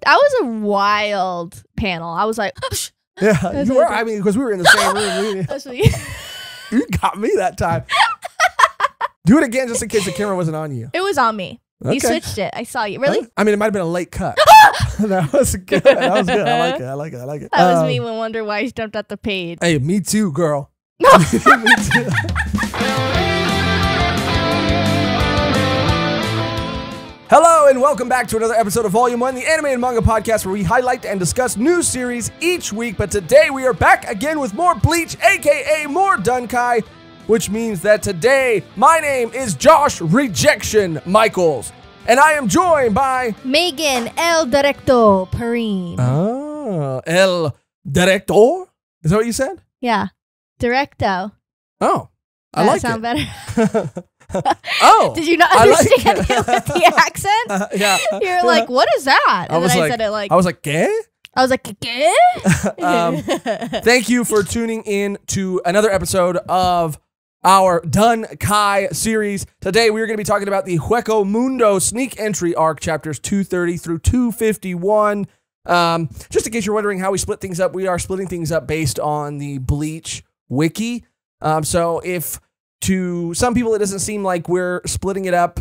That was a wild panel. I was like, yeah, you were. I mean, because we were in the same room. that's what you You got me that time. Do it again just in case the camera wasn't on you. It was on me. Okay. You switched it. I saw you. Really? I mean, it might have been a late cut. That was good. That was good. I like it. I like it. I like it. That was me when Wonder Why jumped at the page. Hey, me too, girl. Me too. Hello and welcome back to another episode of Volume 1, the anime and manga podcast where we highlight and discuss new series each week. But today we are back again with more Bleach, aka more Dunkai, which means that today my name is Josh Rejection Michaels, and I am joined by Megan El Directo Perrine. El Director. Is that what you said? Yeah. Directo. Oh, I Does like that sound it. better? Oh, Did you not I like understand it. it with the accent? Yeah. You're like, what is that? And then I said it like, I was like, "Gay?" I was like, "Gay?" Thank you for tuning in to another episode of our Dunkai series. Today we are going to be talking about the Hueco Mundo sneak entry arc, chapters 230 through 251. Just in case you're wondering how we split things up, we are splitting things up based on the Bleach wiki. So if to some people it doesn't seem like we're splitting it up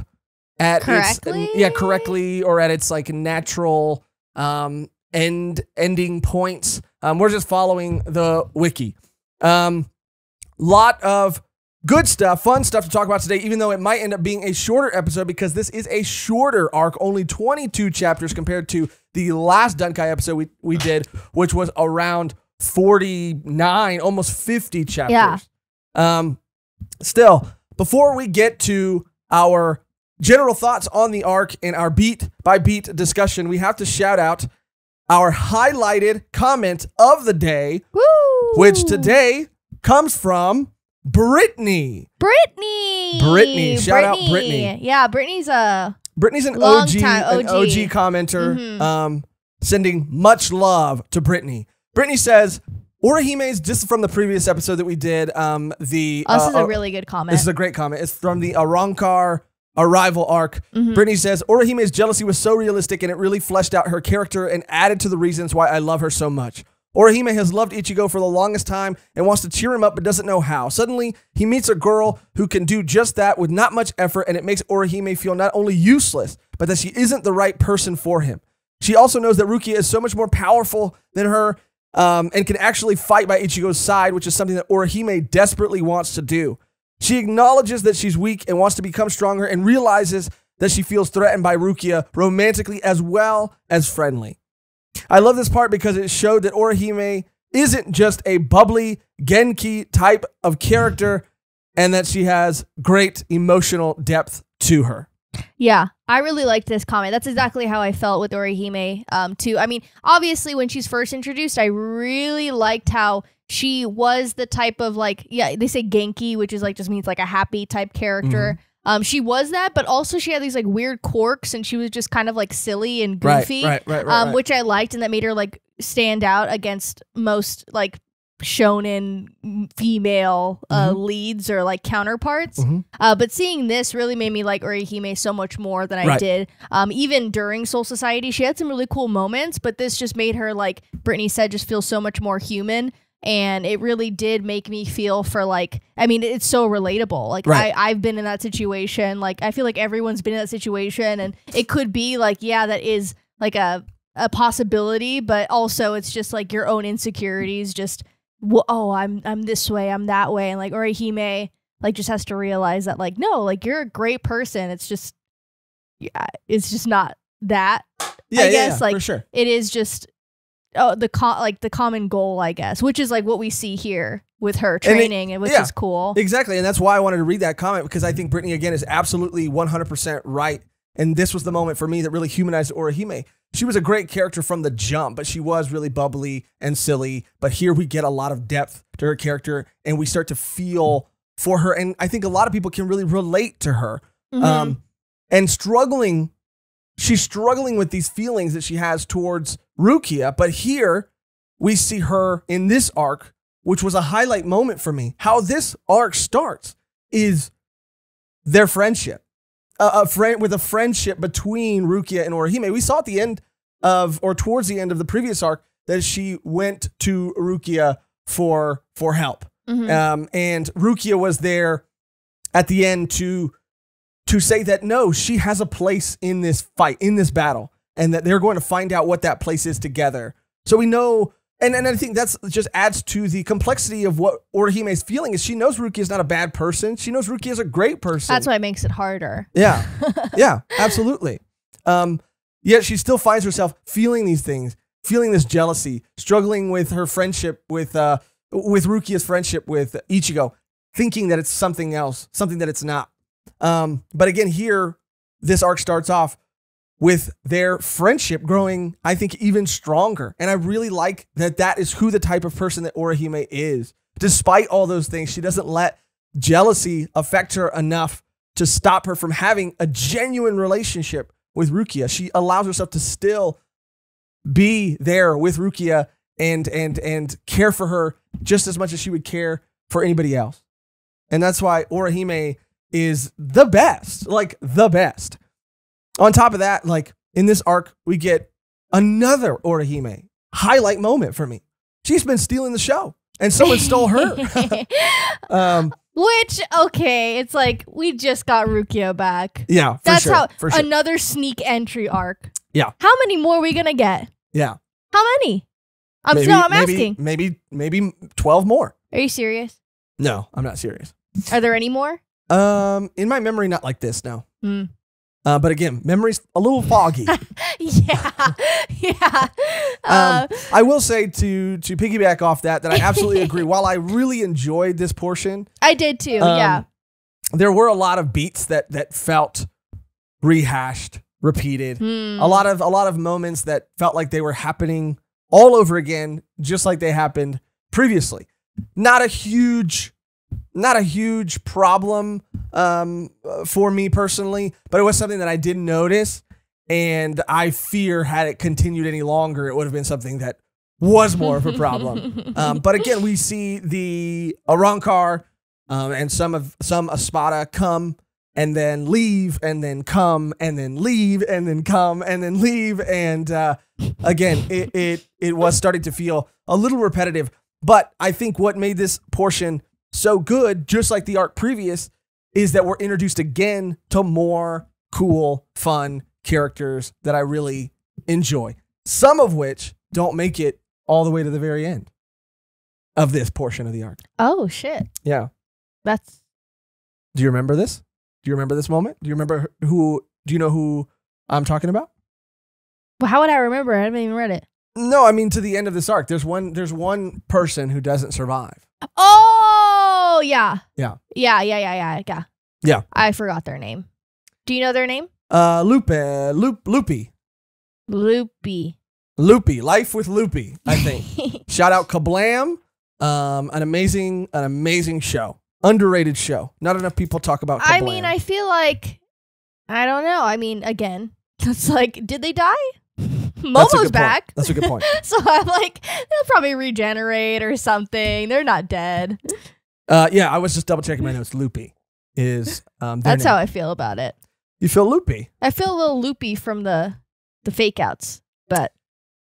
at correctly, correctly, or at its like natural ending points. We're just following the wiki. Lot of good stuff, fun stuff to talk about today, even though it might end up being a shorter episode because this is a shorter arc, only 22 chapters compared to the last Dunkai episode we did, which was around 49, almost 50 chapters. Yeah. Still, before we get to our general thoughts on the arc and our beat by beat discussion, we have to shout out our highlighted comment of the day, Woo! which today comes from Brittany. Brittany. Shout out Brittany. Yeah, Brittany's Brittany's an long OG, time an OG commenter, sending much love to Brittany. Brittany says, Orihime's, just from the previous episode that we did, this is a really good comment. This is a great comment. It's from the Arrancar Arrival arc. Brittany says, Orihime's jealousy was so realistic and it really fleshed out her character and added to the reasons why I love her so much. Orihime has loved Ichigo for the longest time and wants to cheer him up but doesn't know how. Suddenly, he meets a girl who can do just that with not much effort, and it makes Orihime feel not only useless, but that she isn't the right person for him. She also knows that Rukia is so much more powerful than her, and can actually fight by Ichigo's side, which is something that Orihime desperately wants to do. She acknowledges that she's weak and wants to become stronger and realizes that she feels threatened by Rukia romantically as well as friendly. I love this part because it showed that Orihime isn't just a bubbly Genki type of character and that she has great emotional depth to her. Yeah, I really liked this comment. That's exactly how I felt with Orihime, too. I mean, obviously, when she's first introduced, I really liked how she was the type of, like, yeah, they say Genki, which is, like, just means, like, a happy type character. She was that, but also she had these, like, weird quirks, and she was just kind of, like, silly and goofy, right. which I liked, and that made her, like, stand out against most, like, shonen female leads or like counterparts, but seeing this really made me like Orihime so much more than I did. Even during Soul Society, she had some really cool moments, but this just made her, like Brittany said, just feel so much more human. And it really did make me feel for, like, I mean, it's so relatable. Like, I've been in that situation. Like, I feel like everyone's been in that situation, and it could be like, yeah, that is like a possibility, but also it's just like your own insecurities just, oh, I'm this way, I'm that way, and like Orihime like just has to realize that, like, no, like, you're a great person. It's just, yeah, it's just not that. I guess like, for sure. It is just the common goal, I guess, which is like what we see here with her training, and which is cool. Exactly, and that's why I wanted to read that comment, because I think Brittany again is absolutely 100% right. And this was the moment for me that really humanized Orihime. She was a great character from the jump, but she was really bubbly and silly. But here we get a lot of depth to her character, and we start to feel for her. And I think a lot of people can really relate to her. And she's struggling with these feelings that she has towards Rukia. But here we see her in this arc, which was a highlight moment for me. How this arc starts is their friendship. A friendship between Rukia and Orihime. We saw at the end or towards the end of the previous arc, that she went to Rukia for help. Mm-hmm. And Rukia was there at the end to say that no, she has a place in this fight, in this battle, and that they're going to find out what that place is together. So we know, and I think that's just adds to the complexity of what Orihime's feeling is. She knows Rukia is not a bad person. She knows Rukia is a great person. That's why it makes it harder. Yeah. Yeah, absolutely. Yet she still finds herself feeling these things, feeling this jealousy, struggling with her friendship with Rukia's friendship with Ichigo, thinking that it's something else, something that it's not. But again, here, this arc starts off with their friendship growing, I think, even stronger. And I really like that is who the type of person that Orihime is. Despite all those things, she doesn't let jealousy affect her enough to stop her from having a genuine relationship with Rukia. She allows herself to still be there with Rukia and care for her just as much as she would care for anybody else. And that's why Orihime is the best, like the best. On top of that, like in this arc, we get another Orihime highlight moment for me. She's been stealing the show, and someone stole her. Which, okay, it's like we just got Rukia back. Yeah, that's how another sneak entry arc. Yeah. How many more are we gonna get? Yeah. How many? I'm asking. Maybe 12 more. Are you serious? No, I'm not serious. Are there any more? In my memory, not like this. No. But again, memory's a little foggy. Yeah. I will say to piggyback off that I absolutely agree. While I really enjoyed this portion, I did too. Yeah. There were a lot of beats that felt rehashed, repeated. A lot of moments that felt like they were happening all over again, just like they happened previously. Not a huge problem for me personally, but it was something that I did notice, and I fear had it continued any longer, it would have been something that was more of a problem. But again, we see the Arrancar and some Espada come and then leave and then come and then leave and then come and then leave, and again, it was starting to feel a little repetitive. But I think what made this portion so good, just like the arc previous, is that we're introduced again to more cool, fun characters that I really enjoy. Some of which don't make it all the way to the very end of this portion of the arc. Oh, shit. Yeah. Do you remember this? Do you remember this moment? Do you know who I'm talking about? Well, how would I remember? I haven't even read it. No, I mean to the end of this arc. There's one person who doesn't survive. Oh, yeah. Yeah. Yeah. I forgot their name. Do you know their name? Loopy. Life with Loopy, I think. Shout out Kablam. An amazing show. Underrated show. Not enough people talk about Kablam. I mean, I feel like, I don't know. I mean, again, it's like, did they die? Momo's back. That's a good point. So I'm like, they'll probably regenerate or something. They're not dead. Yeah, I was just double checking my notes. Loopy is that's how I feel about it. You feel loopy? I feel a little loopy from the fake outs, but.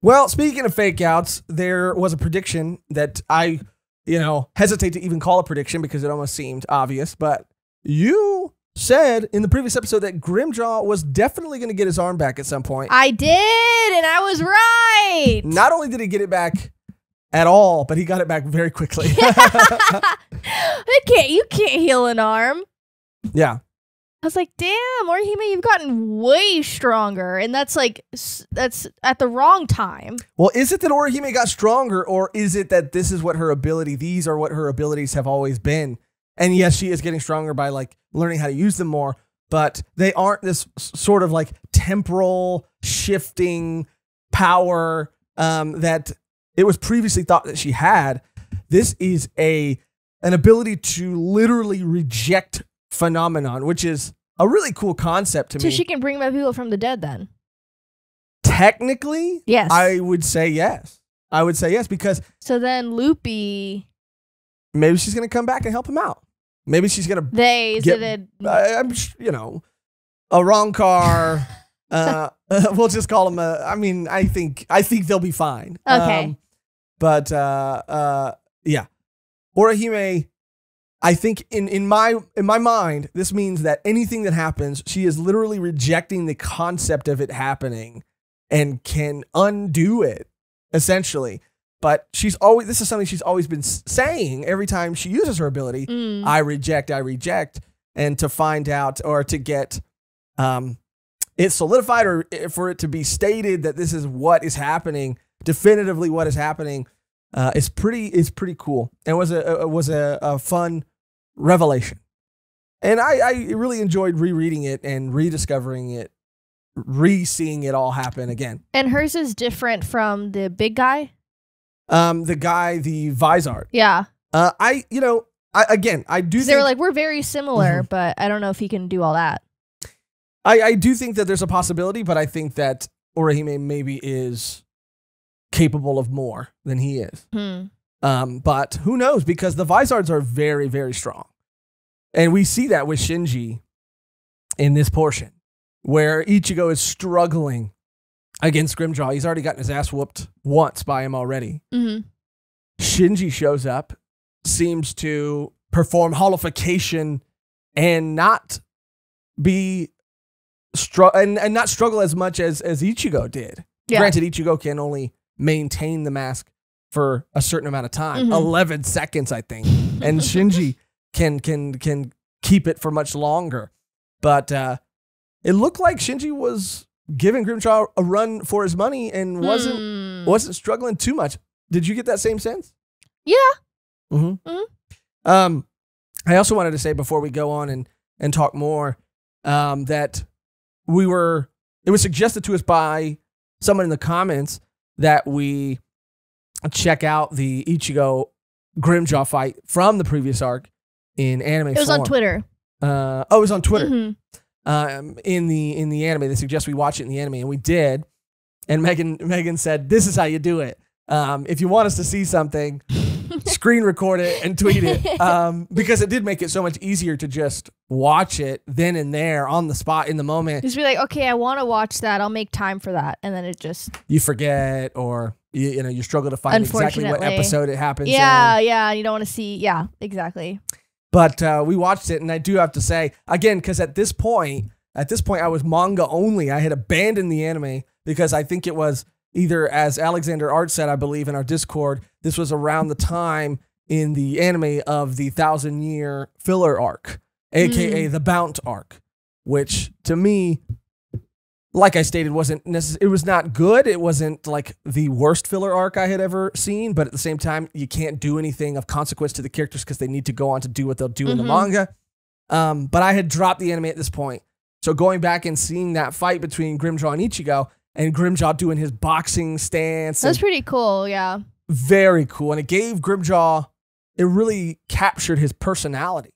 Well, speaking of fake outs, there was a prediction that I, hesitate to even call a prediction because it almost seemed obvious, but you said in the previous episode that Grimjaw was definitely going to get his arm back at some point. I did, and I was right. Not only did he get it back at all, but he got it back very quickly. You can't heal an arm. Yeah. I was like, damn, Orihime, you've gotten way stronger, and that's at the wrong time. Well, is it that Orihime got stronger, or is it that these are what her abilities have always been? And yes, she is getting stronger by learning how to use them more, but they aren't this sort of temporal shifting power that it was previously thought that she had. This is an ability to literally reject phenomenon, which is a really cool concept to me. So she can bring back people from the dead then? Technically, yes. I would say yes. Because... So then Loopy... Maybe she's going to come back and help him out. Maybe she's going to Arrancar, We'll just call them. I mean, I think they'll be fine. Okay. But yeah, Orihime. I think in my mind, this means that anything that happens, she is literally rejecting the concept of it happening and can undo it, essentially. But this is something she's always been saying every time she uses her ability. I reject. And to find out or to get it solidified or for it to be stated that this is what is happening, definitively what is happening, is pretty cool. And was a fun revelation. And I really enjoyed rereading it and rediscovering it, re-seeing it all happen again. And hers is different from the big guy? The Vizard. Yeah. I do think they were like, we're very similar, but I don't know if he can do all that. I do think that there's a possibility, but I think that Orihime maybe is capable of more than he is. But who knows? Because the Vizards are very, very strong. And we see that with Shinji in this portion, where Ichigo is struggling against Grimjaw. He's already gotten his ass whooped once by him already. Shinji shows up, seems to perform holification and not be and not struggle as much as Ichigo did. Yeah. Granted, Ichigo can only maintain the mask for a certain amount of time, 11 seconds, I think, and Shinji can keep it for much longer. But it looked like Shinji was giving Grimjaw a run for his money and wasn't struggling too much. Did you get that same sense? Yeah. I also wanted to say before we go on and talk more that it was suggested to us by someone in the comments that we check out the Ichigo Grimjaw fight from the previous arc in anime form. It was on Twitter. It was on Twitter. In the anime, they suggest we watch it in the anime, and we did. And Megan said, "This is how you do it. If you want us to see something, screen record it and tweet it." Because it did make it so much easier to just watch it then and there on the spot in the moment. Just be like, okay, I want to watch that. I'll make time for that, and then it just you forget or you struggle to find exactly what episode it happens. Yeah, you don't want to see. Yeah, exactly. But we watched it, and I do have to say, again, because at this point, I was manga only. I had abandoned the anime because I think it was either, as Alexander Art said, I believe in our Discord, this was around the time in the anime of the 1,000-year filler arc, aka the Bount arc, which to me, like I stated, it was not good. It wasn't like the worst filler arc I had ever seen, but at the same time, you can't do anything of consequence to the characters because they need to go on to do what they'll do in the manga. But I had dropped the anime at this point. So going back and seeing that fight between Grimjaw and Ichigo, and Grimjaw doing his boxing stance. That's pretty cool, yeah. Very cool. And it gave Grimjaw, it really captured his personality.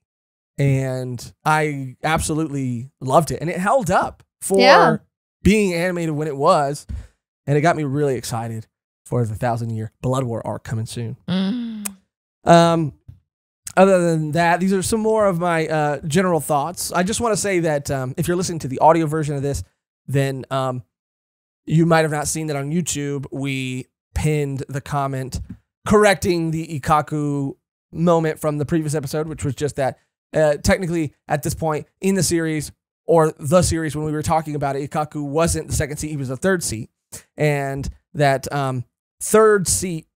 And I absolutely loved it. And it held up for being animated when it was. And it got me really excited for the 1,000-year Blood War arc coming soon. Other than that, these are some more of my general thoughts. I just want to say that if you're listening to the audio version of this, then you might have not seen that on YouTube. We pinned the comment correcting the Ikkaku moment from the previous episode, which was just that technically at this point in the series, or the series when we were talking about it, Ikkaku wasn't the second seat, he was the third seat. And that third seat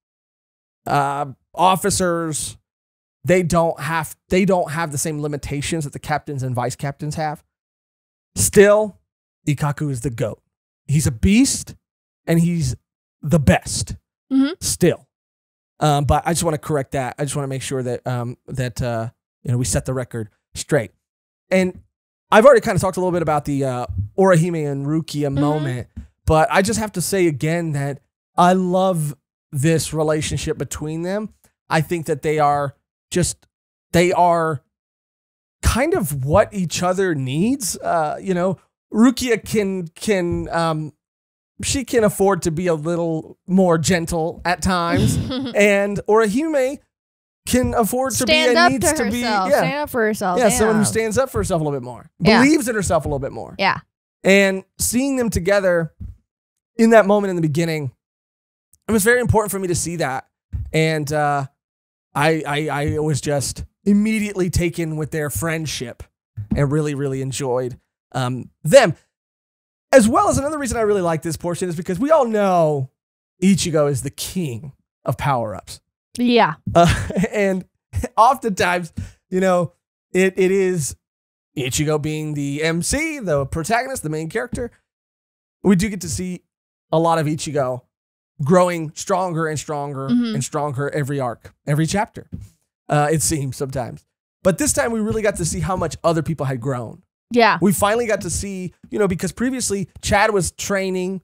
officers, they don't have the same limitations that the captains and vice captains have. Still, Ikkaku is the GOAT. He's a beast, and he's the best. Still, but I just want to correct that. I just want to make sure that we set the record straight. And I've already kind of talked a little bit about the Orihime and Rukia moment, but I just have to say again that I love this relationship between them. I think that they are kind of what each other needs. Rukia can she can afford to be a little more gentle at times, and Orihime can afford to stand up for herself. Yeah, someone who stands up for herself a little bit more, believes in herself a little bit more. Yeah. And seeing them together in that moment in the beginning, it was very important for me to see that. And I was just immediately taken with their friendship and really, really enjoyed them. As well as another reason I really like this portion is because we all know Ichigo is the king of power-ups. Yeah. And oftentimes, you know, it is Ichigo being the MC, the protagonist, the main character. We do get to see a lot of Ichigo growing stronger and stronger and stronger every arc, every chapter, it seems sometimes. But this time we really got to see how much other people had grown. Yeah. We finally got to see, you know, because previously Chad was training,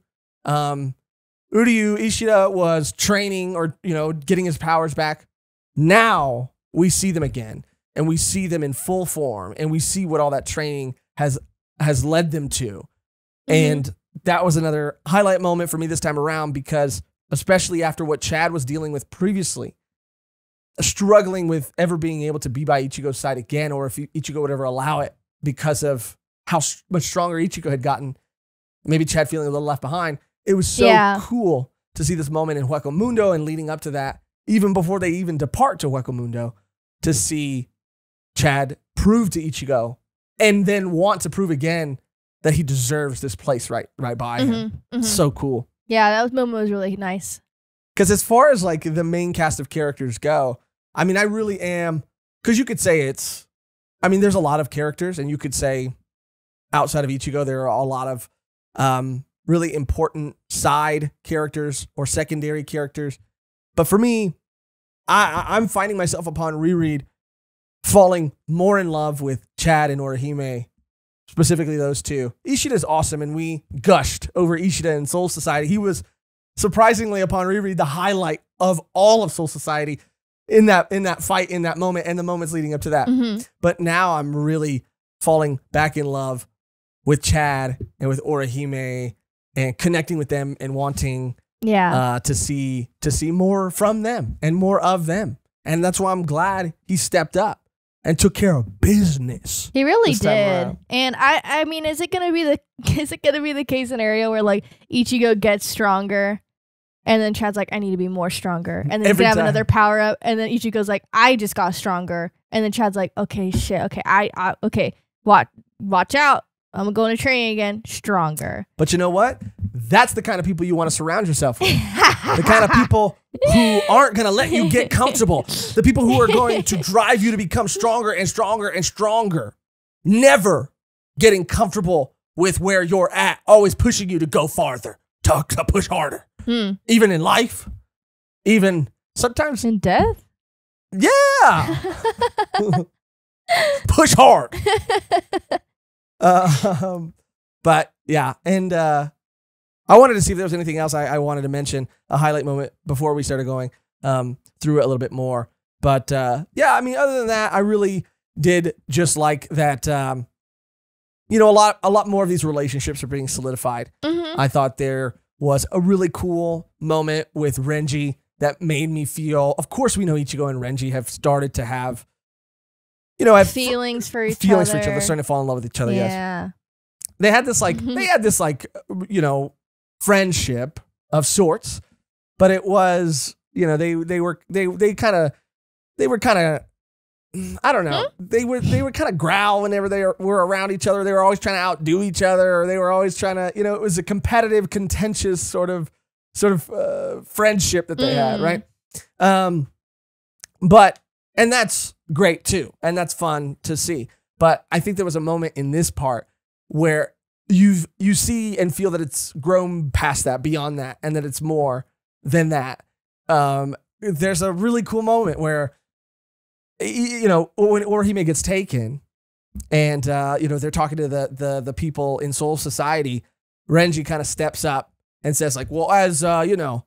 Uryu Ishida was training or, you know, getting his powers back. Now we see them again and we see them in full form and we see what all that training has led them to. And that was another highlight moment for me this time around because especially after what Chad was dealing with previously, struggling with ever being able to be by Ichigo's side again, or if Ichigo would ever allow it because of how much stronger Ichigo had gotten, maybe Chad feeling a little left behind. It was so cool to see this moment in Hueco Mundo and leading up to that, even before they even depart to Hueco Mundo, to see Chad prove to Ichigo and then want to prove again that he deserves this place right by him. So cool. Yeah, that moment was really nice. Because as far as like the main cast of characters go, I mean, I really am, because you could say it's, I mean, there's a lot of characters, and you could say outside of Ichigo, there are a lot of really important side characters or secondary characters. But for me, I'm finding myself upon reread falling more in love with Chad and Orihime, specifically those two. Ishida's awesome, and we gushed over Ishida in Soul Society. He was surprisingly, upon reread, the highlight of all of Soul Society in that fight, in that moment, and the moments leading up to that. But now I'm really falling back in love with Chad and with Orihime and connecting with them and wanting to see more from them and more of them. And that's why I'm glad he stepped up and took care of business. He really did. And I mean, is it gonna be the case scenario where like Ichigo gets stronger and then Chad's like, I need to be more stronger, and then he's gonna have another power up, and then Ichigo's like, I just got stronger, and then Chad's like, okay, shit, okay, okay, watch out, I'm going to train again, stronger. But you know what? That's the kind of people you want to surround yourself with. The kind of people who aren't going to let you get comfortable. The people who are going to drive you to become stronger and stronger and stronger. Never getting comfortable with where you're at. Always pushing you to go farther, to push harder. Even in life. Even sometimes in death. Yeah. Push hard. But yeah, and I wanted to see if there was anything else I wanted to mention, a highlight moment before we started going through it a little bit more. But yeah, I mean, other than that, I really did just like that. You know, a lot more of these relationships are being solidified. I thought there was a really cool moment with Renji that made me feel. Of course, we know Ichigo and Renji have started to have, you know, have feelings for each other, starting to fall in love with each other. Yeah. Yes, they had this like you know, friendship of sorts, but it was, you know, they were kind of I don't know. They were kind of growl whenever they were around each other. They were always trying to outdo each other, or they were always trying to, you know, it was a competitive, contentious sort of friendship that they had, right? But and that's great too, and that's fun to see. But I think there was a moment in this part where you see and feel that it's grown past that, beyond that, and that it's more than that. There's a really cool moment where, you know, when Orihime gets taken, and you know, they're talking to the people in Soul Society. Renji kind of steps up and says, like, well, as you know,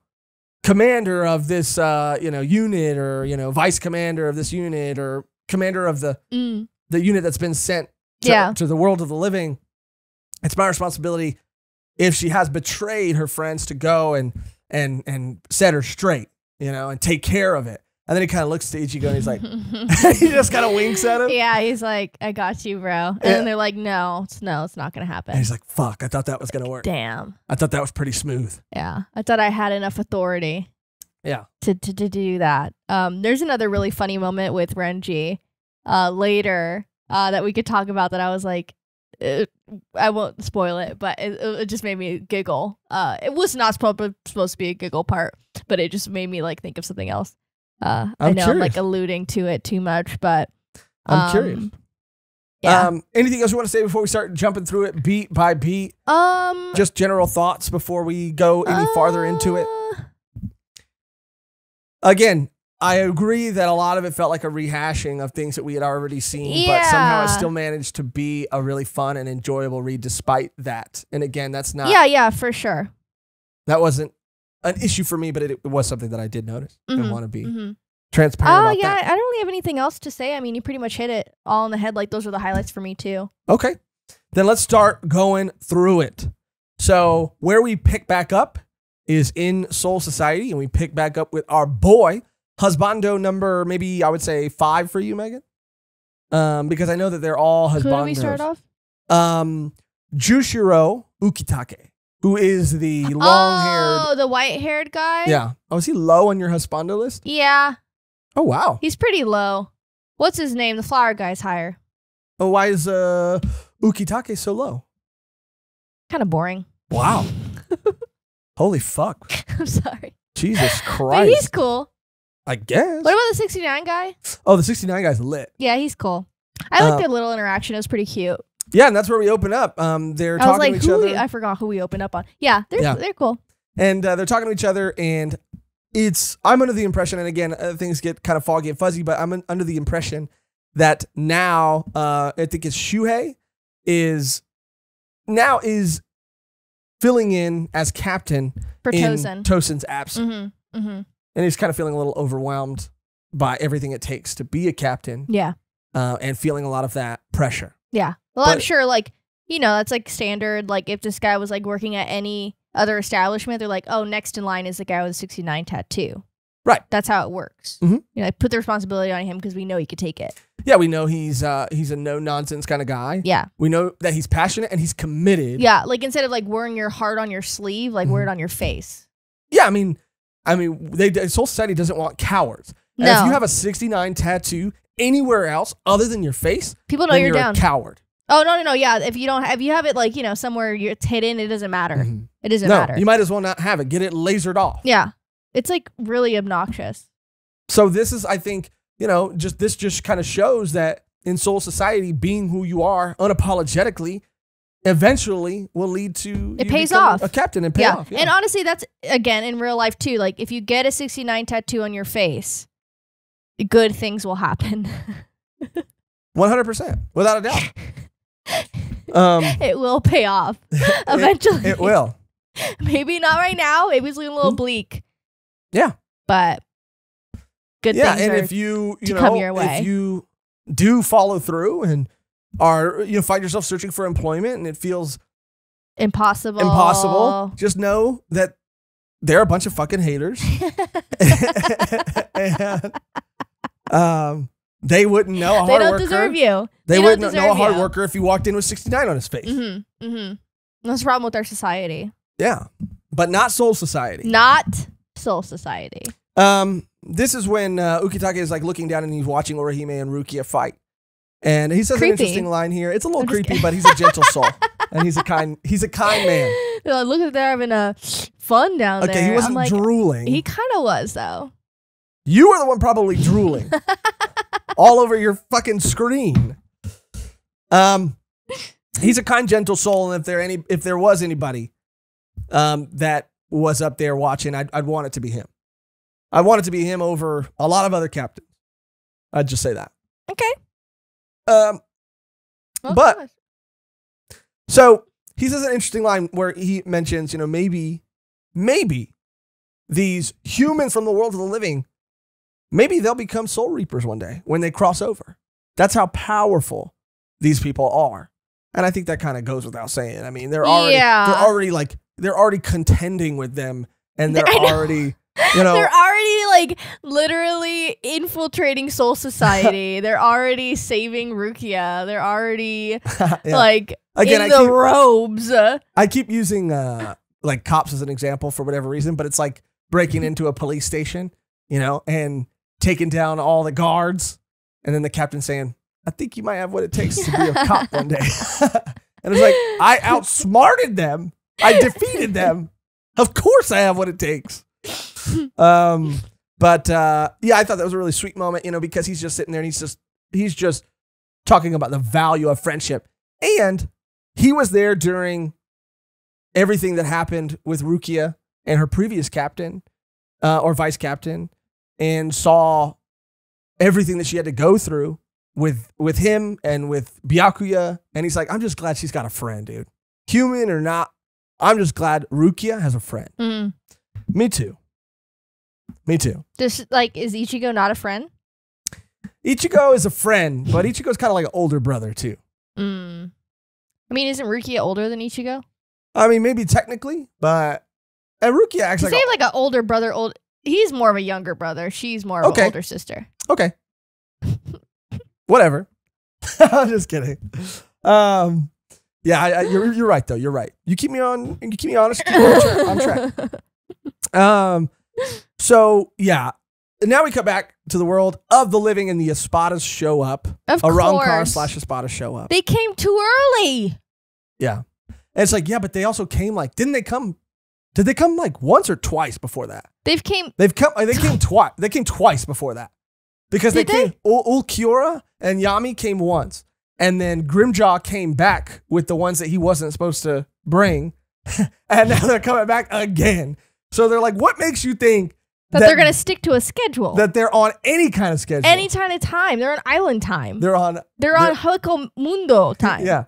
commander of this you know, unit, or, you know, vice commander of this unit, or commander of the unit that's been sent to the world of the living, it's my responsibility, if she has betrayed her friends, to go and set her straight, you know, and take care of it. And then he kind of looks to Ichigo and he's like, he just kind of winks at him. Yeah, he's like, I got you, bro. And then they're like, no, it's not going to happen. And he's like, fuck, I thought that was going to work. Damn. I thought that was pretty smooth. Yeah, I thought I had enough authority. Yeah. To do that. There's another really funny moment with Renji later that we could talk about that I was like, I won't spoil it, but it just made me giggle. It was not supposed to be a giggle part, but it just made me like think of something else. I know curious. I'm like alluding to it too much, but I'm curious. Yeah. Anything else you want to say before we start jumping through it beat by beat? Just general thoughts before we go any farther into it. Again, I agree that a lot of it felt like a rehashing of things that we had already seen, but somehow it still managed to be a really fun and enjoyable read despite that. And again, that's not... Yeah, for sure. That wasn't an issue for me, but it was something that I did notice and want to be transparent about that. I don't really have anything else to say. I mean, you pretty much hit it all in the head. Like, those are the highlights for me, too. Okay. Then let's start going through it. So, where we pick back up is in Soul Society, and we pick back up with our boy, husbando number, maybe I would say 5 for you, Megan. Because I know that they're all husbandos. Who did we start off? Jushiro Ukitake, who is the long-haired... Oh, the white-haired guy? Yeah. Oh, is he low on your husbando list? Yeah. Oh, wow. He's pretty low. What's his name? The flower guy's higher. Oh, why is Ukitake so low? Kind of boring. Wow. Holy fuck. I'm sorry. Jesus Christ. But he's cool. I guess. What about the 69 guy? Oh, the 69 guy's lit. Yeah, he's cool. I like their little interaction. It was pretty cute. Yeah, and that's where we open up. They're talking to each other. I forgot who we open up on. Yeah, they're cool. And they're talking to each other, and I'm under the impression, and again, things get kind of foggy and fuzzy, but I'm under the impression that now, I think it's Shuhei is filling in as captain for in Tosen. Tosen's absence. And he's kind of feeling a little overwhelmed by everything it takes to be a captain. Yeah. And feeling a lot of that pressure. Yeah. Well, I'm sure, like, that's like standard. Like, if this guy was like working at any other establishment, they're like, oh, next in line is the guy with a 69 tattoo. Right. That's how it works. Put the responsibility on him because we know he could take it. Yeah, we know he's a no-nonsense kind of guy. Yeah. We know that he's passionate and he's committed. Yeah, like instead of like wearing your heart on your sleeve, like wear it on your face. Yeah, I mean, Soul Society doesn't want cowards. And if you have a 69 tattoo anywhere else other than your face, people know you're down. A coward. Oh, no. Yeah, if you have it like, somewhere it's hidden, it doesn't matter. It doesn't matter. You might as well not have it. Get it lasered off. Yeah. It's like really obnoxious. So this is, I think, just kind of shows that in Soul Society, being who you are unapologetically eventually will lead to it pays off. A captain and pay off. Yeah. And honestly, that's again in real life too. Like if you get a 69 tattoo on your face, good things will happen. 100%, without a doubt. It will pay off eventually. It will. Maybe not right now. Maybe it's looking a little bleak. Yeah. But good things and are if you come your way. If you do follow through and are find yourself searching for employment and it feels impossible, just know that they're a bunch of fucking haters. And they wouldn't know a hard worker. They don't deserve you. They wouldn't know a hard worker if you walked in with 69 on his face. That's the problem with our society. Yeah. But not Soul Society. Not Soul Society. This is when Ukitake is like looking down and he's watching Orihime and Rukia fight. And he says creepy. An interesting line here. It's a little creepy, but he's a gentle soul. And he's a kind man. Like, look at they're having fun down there. Okay, he wasn't drooling. He kind of was, though. You were the one probably drooling. All over your fucking screen. He's a kind, gentle soul, and if there was anybody that was up there watching, I'd want it to be him. I want it to be him over a lot of other captains. I'd just say that. Okay. But so he says an interesting line where he mentions, maybe these humans from the world of the living, maybe they'll become soul reapers one day when they cross over. That's how powerful these people are. And I think that kind of goes without saying. I mean, they're already contending with them, and they're already, they're already like literally infiltrating Soul Society. They're already saving Rukia. They're already like in the robes. I keep using like cops as an example for whatever reason, but it's like breaking into a police station, you know, and taking down all the guards, and then the captain saying, "I think you might have what it takes to be a cop one day." And it's like, I outsmarted them. I defeated them. Of course I have what it takes. But yeah, I thought that was a really sweet moment, you know, because he's just sitting there and he's just talking about the value of friendship. And he was there during everything that happened with Rukia and her previous captain or vice captain, and saw everything that she had to go through with him and with Byakuya. And he's like, I'm just glad she's got a friend, dude. Human or not, I'm just glad Rukia has a friend. Mm. Me too. Just like, is Ichigo not a friend? Ichigo is a friend, but Ichigo's kind of like an older brother too. Mm. I mean, isn't Rukia older than Ichigo? I mean, maybe technically, but and Rukia acts like they have like an older brother. He's more of a younger brother. She's more of an older sister. Okay. Whatever. I'm just kidding. Yeah, you're right though. You're right. You keep me honest. Keep me on track. So yeah. Now we come back to the world of the living, and the Espadas show up. Of course. Arrancar/Espada show up. They came too early. Yeah. And it's like, yeah, but they also came like, did they come like once or twice before that? They came twice. They came twice before that. Because Ulquiorra and Yami came once. And then Grimjaw came back with the ones that he wasn't supposed to bring. And now they're coming back again. So they're like, what makes you think that they're going to stick to a schedule? That they're on any kind of schedule. Any kind of time. They're on island time. They're on Hueco Mundo time. Yeah.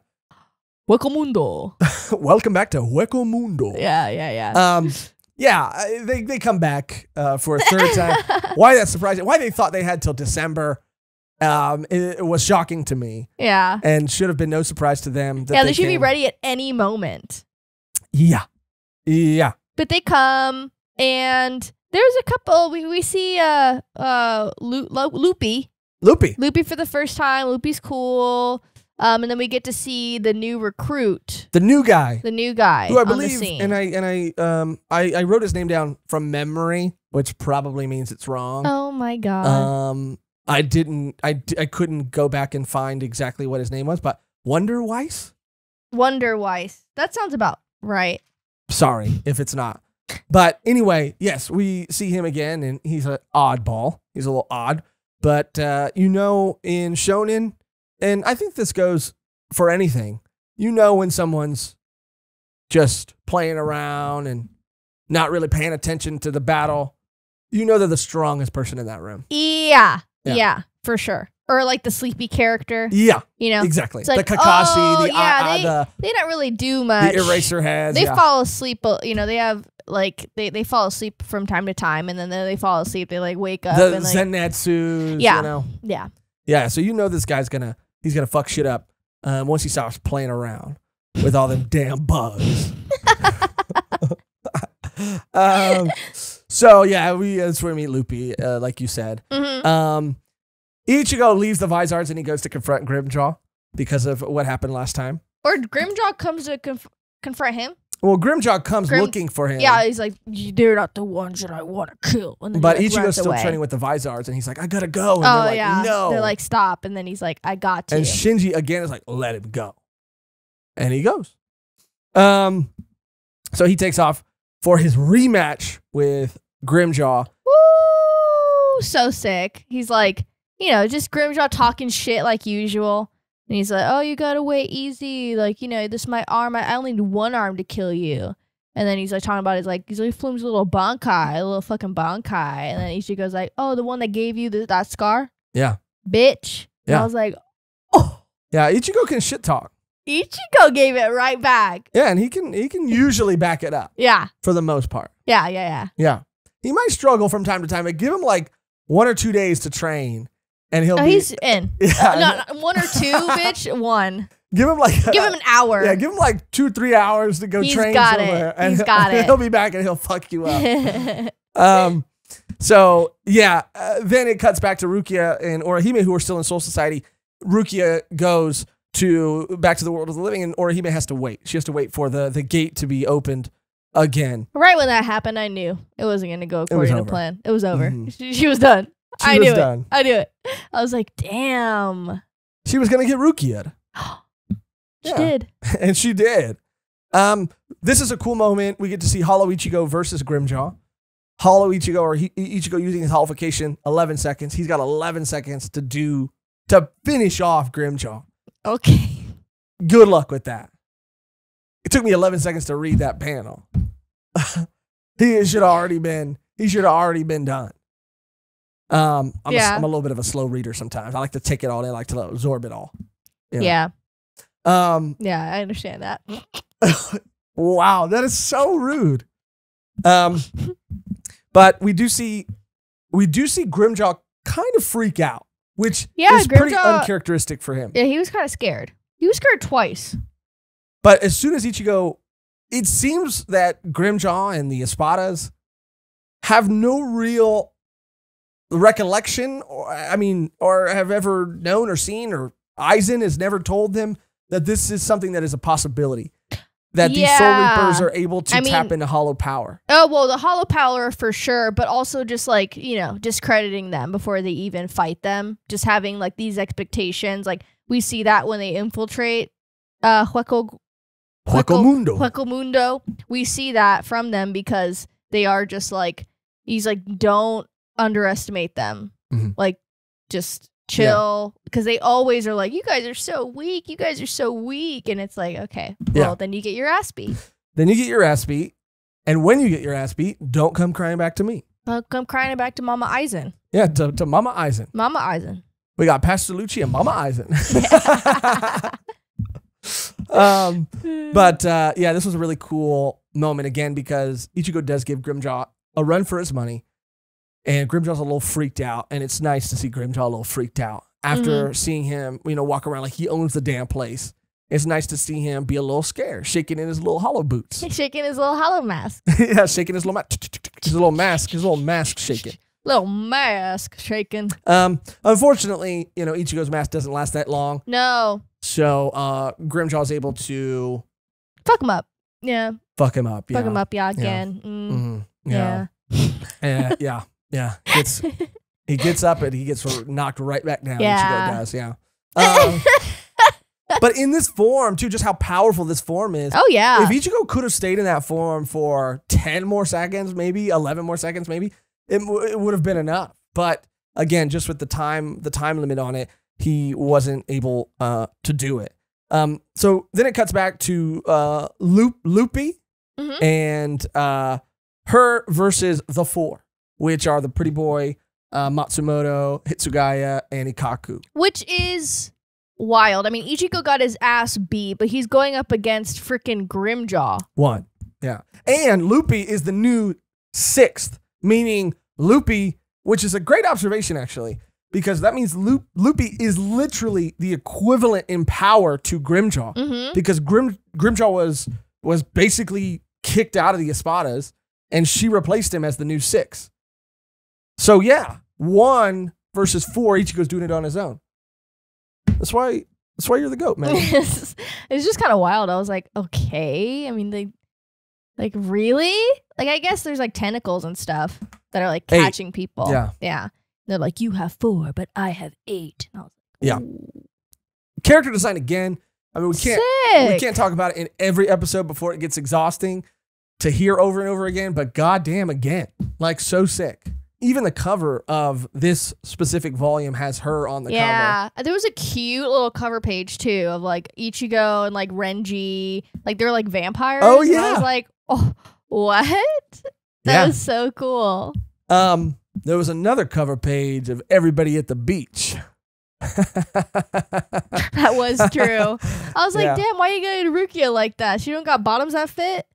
Hueco Mundo. Welcome back to Hueco Mundo. Yeah. Yeah, they come back for a third time. Why that's surprising? Why they thought they had till December? It was shocking to me. Yeah, and should have been no surprise to them. That they should be ready at any moment. Yeah. But they come, and there's a couple. We see Loopy for the first time. Loopy's cool. And then we get to see the new recruit. The new guy. Who I believe, and I wrote his name down from memory, which probably means it's wrong. Oh my god. I couldn't go back and find exactly what his name was, but Wonderweiss? Wonderweiss. That sounds about right. Sorry if it's not. But anyway, yes, we see him again, and he's an oddball. He's a little odd. But, in Shonen, and I think this goes for anything, when someone's just playing around and not really paying attention to the battle, they're the strongest person in that room. Yeah, for sure. Or like the sleepy character. Yeah. It's Exactly. like, the Kakashi, they don't really do much. The eraser heads. They fall asleep, they have they fall asleep from time to time, and then they fall asleep, they like wake up. The and Zenitsus, Yeah. Yeah, so this guy's he's gonna fuck shit up once he stops playing around with all them damn bugs. So yeah, that's where we meet Loopy, like you said. Mm-hmm. Ichigo leaves the Vizards and he goes to confront Grimjaw because of what happened last time. Or Grimjaw comes to confront him. Well, Grimjaw comes looking for him. Yeah, he's like, they're not the ones that I want to kill. And then but Ichigo's still training with the Vizards, and he's like, I gotta go. And they're like, no. They're like, stop. And then he's like, I got to. And Shinji again is like, let him go. And he goes. So he takes off for his rematch with Grimjaw. Woo! So sick. He's like, just Grimjaw talking shit like usual. And he's like, oh, you gotta wait easy. Like, this is my arm. I only need one arm to kill you. And then he's like talking about Flume's little Bankai, a little fucking Bankai. And then Ichigo's like, oh, the one that gave you that scar? Yeah. Bitch. And I was like, oh. Yeah, Ichigo can shit talk. Ichigo gave it right back. Yeah, and he can usually back it up. Yeah. For the most part. Yeah. Yeah. He might struggle from time to time, but give him like 1 or 2 days to train. And he's in. Yeah. No, 1 or 2, bitch. 1. Give him an hour. Yeah, give him like 2-3 hours to go train somewhere. He's got it. He'll be back and he'll fuck you up. So yeah, then it cuts back to Rukia and Orihime, who are still in Soul Society. Rukia goes back to the world of the living, and Orihime has to wait. She has to wait for the gate to be opened again. Right when that happened, I knew it wasn't going to go according to plan. It was over. She was done. I knew it. I knew it. I was like, damn. She was going to get Rukia'd. She did. And she did. This is a cool moment. We get to see Hollow Ichigo versus Grimjaw. Hollow Ichigo, or Ichigo using his holification, 11 seconds. He's got 11 seconds to finish off Grimjaw. Okay. Good luck with that. It took me 11 seconds to read that panel. He should have already been done. I'm a little bit of a slow reader sometimes. I like to take it all in. I like to absorb it all. Yeah. Yeah, I understand that. Wow, that is so rude. But we do see Grimjaw kind of freak out, which is pretty uncharacteristic for him. Yeah, he was kind of scared. He was scared twice. But as soon as Ichigo, it seems that Grimjaw and the Espadas have no real recollection, or have ever known or seen, or Aizen has never told them that this is something that is a possibility. That these Soul Reapers are able to tap into hollow power. Oh, well, the hollow power for sure, but also just like, discrediting them before they even fight them. Just having like these expectations. Like we see that when they infiltrate Hueco Mundo. We see that from them because they are just like, he's like, don't underestimate them. Mm-hmm. Like, just chill, because they always are like, you guys are so weak, and it's like, okay, well, then you get your ass beat. And when you get your ass beat, don't come crying back to me. Come crying back to Mama Aizen. Yeah, to Mama Aizen. We got Pastor Lucci and Mama Aizen. But this was a really cool moment again, because Ichigo does give Grimjaw a run for his money. And Grimjaw's a little freaked out, and it's nice to see Grimjaw a little freaked out after seeing him, walk around like he owns the damn place. It's nice to see him be a little scared, shaking in his little hollow boots. Shaking his little hollow mask. Yeah, shaking his little mask. His little mask shaking. Little mask shaking. Unfortunately, Ichigo's mask doesn't last that long. No. So Grimjaw's able to fuck him up. Yeah. Fuck him up. Again. Yeah. Yeah. Yeah, he gets up and he gets knocked right back down. Yeah. Ichigo does, yeah. But in this form, too, just how powerful this form is. Oh, yeah. If Ichigo could have stayed in that form for 10 more seconds, maybe 11 more seconds, maybe, it would have been enough. But again, just with the time limit on it, he wasn't able to do it. So then it cuts back to Lupi and her versus the four, which are the Pretty Boy, Matsumoto, Hitsugaya, and Ikaku. Which is wild. I mean, Ichigo got his ass beat, but he's going up against freaking Grimjaw. Yeah. And Lupi is the new 6th, meaning Lupi, which is a great observation, actually, because that means Lupi is literally the equivalent in power to Grimjaw, because Grimjaw was basically kicked out of the Espadas, and she replaced him as the new 6. So yeah, 1 versus 4, Ichigo's doing it on his own. That's why you're the GOAT, man. It's just kind of wild. I was like, okay. I mean, they like, really? Like, I guess there's like tentacles and stuff that are like catching people. Yeah. They're like, you have 4, but I have 8. And I was like, ooh. Character design again. I mean, we can't talk about it in every episode before it gets exhausting to hear over and over again, but goddamn again, like, so sick. Even the cover of this specific volume has her on the cover. Yeah, there was a cute little cover page too of like Ichigo and like Renji, like they're like vampires. Oh yeah, and I was like, oh, what? That was so cool. There was another cover page of everybody at the beach. That was true. I was like, damn, why you getting Rukia like that? She don't got bottoms that fit.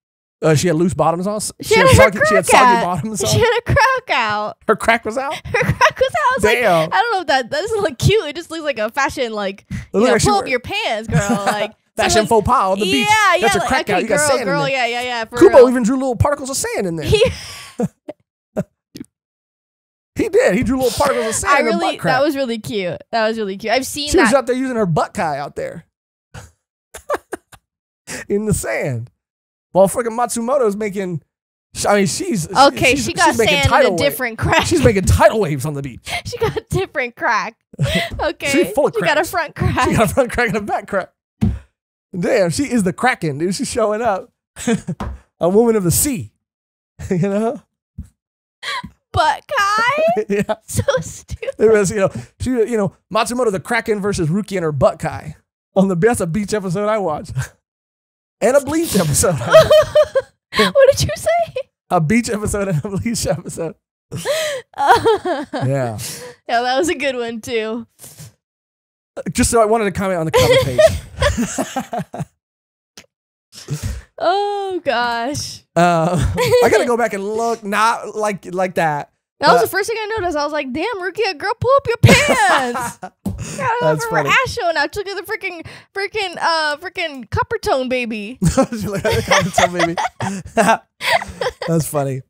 She had loose bottoms on. She had soggy bottoms on. She had a crack out. Her crack was out? Her crack was out. I was damn. Like, I don't know if that doesn't look cute. It just looks like a fashion, like, pull up your pants, girl. Like fashion like, faux pas on the beach. Yeah, that's your crack out. You got sand in there. Yeah. Kubo even drew little particles of sand in there. He did. He drew little particles of sand in her butt crack. That was really cute. That was really cute. I've seen She that. was out there using her butt kai out there in the sand. While freaking Matsumoto's making, I mean, she's Okay, she's, she got she's making sand in tidal a wave. different crack. She's making tidal waves on the beach. She got a different crack. Okay. She's full of She got a cracks. front crack. She got a front crack and a back crack. Damn, she is the Kraken, dude. She's showing up. A woman of the sea. You know? Butt Kai? Yeah. So stupid. It was, Matsumoto the Kraken versus Ruki and her butt kai. That's a beach episode I watched. And a Bleach episode. What did you say? A beach episode and a Bleach episode. Yeah. Yeah, that was a good one too. Just so I wanted to comment on the cover page. Oh gosh. I gotta go back and look, not like that. That was the first thing I noticed. I was like, damn, Rukia, girl, pull up your pants. That's her funny. ass showing out. Look at the freaking copper tone baby. She looked like a comic baby. That's funny.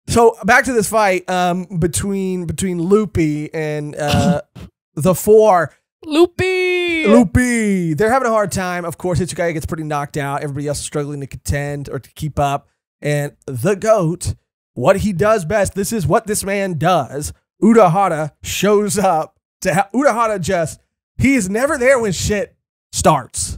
So back to this fight between Loopy and the four. Loopy. They're having a hard time. Of course, Hitsugaya gets pretty knocked out. Everybody else is struggling to contend or to keep up. And the GOAT, what he does best, this is what this man does. Urahara shows up to Urahara he's never there when shit starts.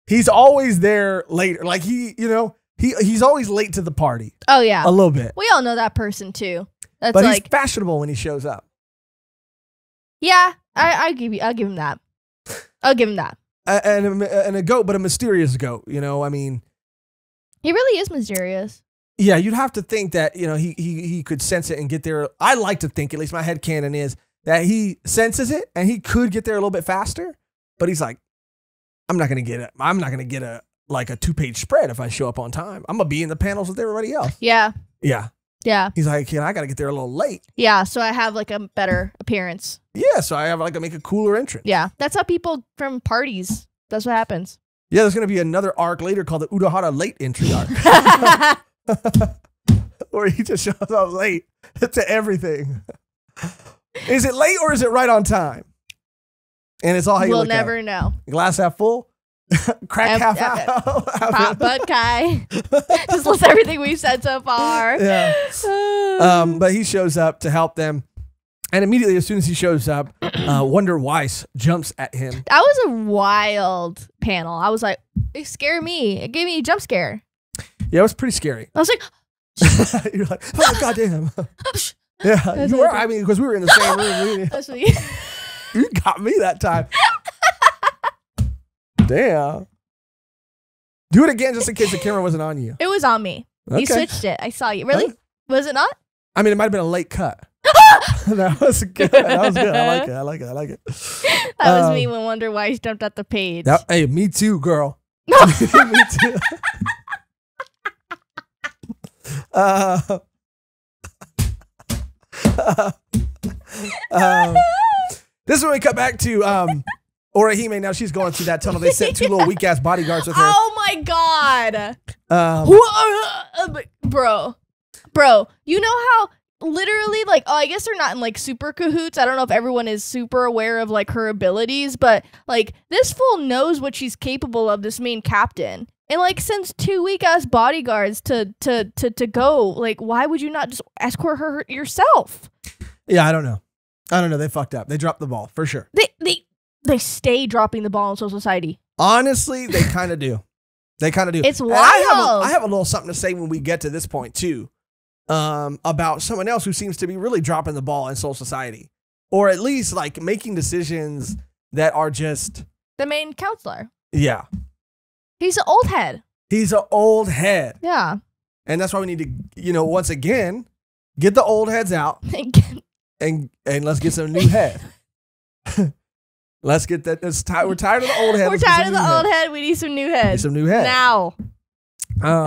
He's always there later. Like he's always late to the party. Oh yeah. A little bit. We all know that person too. That's But like he's fashionable when he shows up. yeah, I'll give him that. I'll give him that. And a goat, but a mysterious goat. I mean, He really is mysterious. yeah, you'd have to think that he could sense it and get there. I like to think, at least my headcanon is that he senses it and he could get there a little bit faster. But he's like, I'm not gonna get a 2-page spread if I show up on time. I'm gonna be in the panels with everybody else. Yeah. Yeah. Yeah. He's like, I gotta get there a little late. Yeah. So I have like a better appearance. Yeah, so I have to make a cooler entrance. Yeah. That's how people from parties. That's what happens. Yeah, there's gonna be another arc later called the Urahara late entry arc. Where he just shows up late to everything. Is it late or is it right on time? And it's all how you We'll look never at it. know. Glass half full, crack half out. Pop Butt Kai. Just list everything we've said so far. Yeah. But he shows up to help them. And immediately, as soon as he shows up, Wonder Weiss jumps at him. That was a wild panel. I was like, it scared me. It gave me a jump scare. Yeah, it was pretty scary. I was like, You're like, oh, goddamn. Yeah, you were. I mean, because we were in the same room. that's what you- You got me that time. Damn. Do it again just in case the camera wasn't on you. It was on me. Okay. You switched it. I saw you. Really? Huh? Was it not? I mean, it might have been a late cut. That was good. That was good. I like it. That was me when Wonder Why jumped at the page. Hey, me too, girl. Me too. This is when we cut back to Orihime. Now she's going through that tunnel. They sent 2 little weak ass bodyguards with her. Oh my god. Bro, you know how literally I guess they're not in like super cahoots. I don't know if everyone is super aware of like her abilities, but like this fool knows what she's capable of, this main captain. And like sends 2 weak ass bodyguards to go. Like, why would you not just escort her yourself? Yeah, I don't know. They fucked up. They dropped the ball for sure. They stay dropping the ball in Soul Society. Honestly, they kind of do. It's And wild. I have a little something to say when we get to this point too, about someone else who seems to be really dropping the ball in Soul Society, or at least like making decisions that are just The main counselor. yeah. He's an old head. He's an old head, Yeah. and that's why we need to once again get the old heads out and let's get some new head. Let's get that. We're tired of the old head. We're tired of the old head. We need some new heads. Some new head now.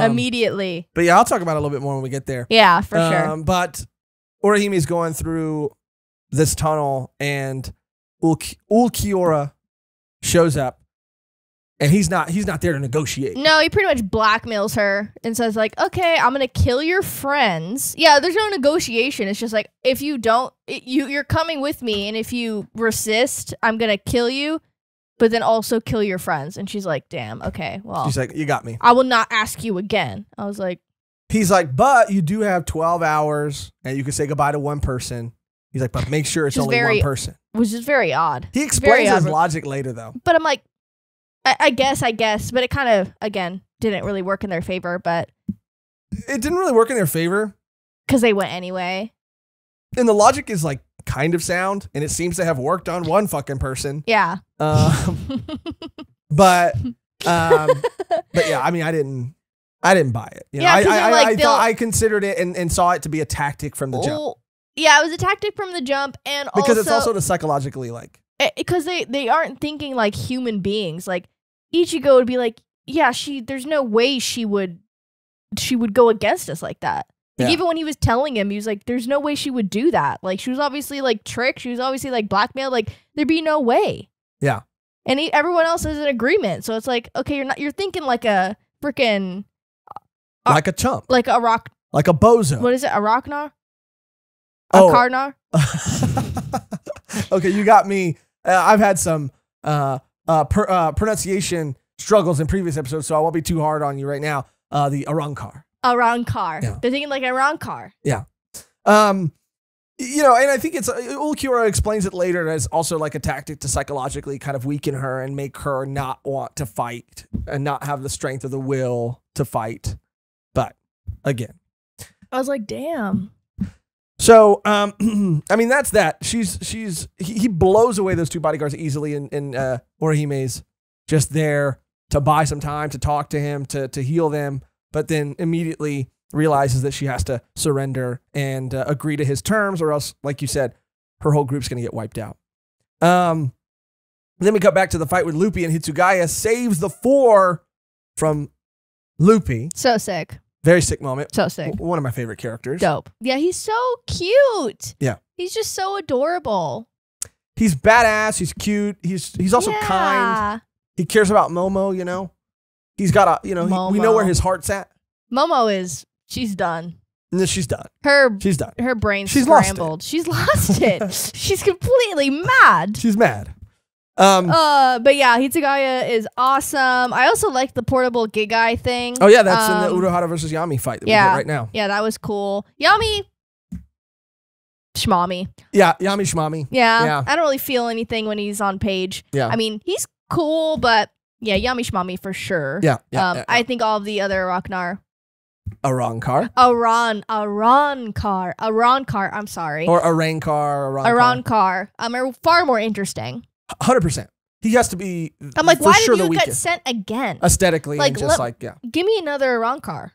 Immediately. But yeah, I'll talk about it a little bit more when we get there. Yeah, for sure. But Orihime's going through this tunnel, and Ulquiorra shows up. And he's not there to negotiate. No, he pretty much blackmails her and says like, okay, I'm going to kill your friends. Yeah, there's no negotiation. It's just like, if you don't, you're coming with me. And if you resist, I'm going to kill you, but then also kill your friends. And she's like, damn, okay, well. She's like, you got me. I will not ask you again. I was like. He's like, but you do have 12 hours and you can say goodbye to one person. He's like, but make sure it's only one person. Which is very odd. He explains his logic later, though. But I'm like, I guess, but it kind of, again, didn't really work in their favor, but. It didn't really work in their favor. Because they went anyway. And the logic is like kind of sound, and it seems to have worked on one fucking person. Yeah. But yeah, I mean, I didn't buy it. You know, I considered it and saw it to be a tactic from the jump. Yeah, it was a tactic from the jump, and because it's also to psychologically like. Because they aren't thinking like human beings. Like Ichigo would be like, yeah, there's no way she would go against us like that. Like, even when he was telling him, he was like, there's no way she would do that. Like, she was obviously like tricked. She was obviously like blackmailed. Like, there'd be no way. Yeah. And everyone else is in agreement. So it's like, okay, you're thinking like a freaking. Like a chump. Like a rock. Like a bozo. What is it? A rocknar? A carnar? Okay, you got me. I've had some pronunciation struggles in previous episodes, so I won't be too hard on you right now. The Arrancar. Arrancar. Yeah. They're thinking like Arrancar. Yeah. You know, and I think it's Ulquiorra explains it later as also like a tactic to psychologically kind of weaken her and make her not want to fight and not have the strength of the will to fight. But again, I was like, damn. So, I mean, that's that. He blows away those two bodyguards easily, and Orihime's just there to buy some time, to talk to him, to heal them, but then immediately realizes that she has to surrender and agree to his terms, or else, like you said, her whole group's going to get wiped out. Then we cut back to the fight with Luffy, and Hitsugaya saves the 4 from Luffy. So sick. Very sick moment. So sick. One of my favorite characters. Dope. Yeah, he's so cute. Yeah. He's just so adorable. He's badass. He's cute. He's also kind. He cares about Momo, you know. He's got a, you know, we know where his heart's at. Momo she's done. No, she's done. She's done. Her brain's scrambled. She's lost it. She's completely mad. She's mad. But yeah, Hitsugaya is awesome. I also like the portable Gigai thing. Oh yeah, that's in the Uruhara versus Yami fight that we get right now. Yeah, that was cool. Yami Shmami. Yeah, Yami Shmami. Yeah. I don't really feel anything when he's on page. Yeah. I mean, he's cool, but yeah, Yami Shmami for sure. Yeah. I think all of the other Arrancar. Arrancar, I'm sorry. Or Arrancar. Are far more interesting. 100%. He has to be. I'm like, why did you get sent again? Aesthetically, like, and just like, yeah. Give me another Arrancar.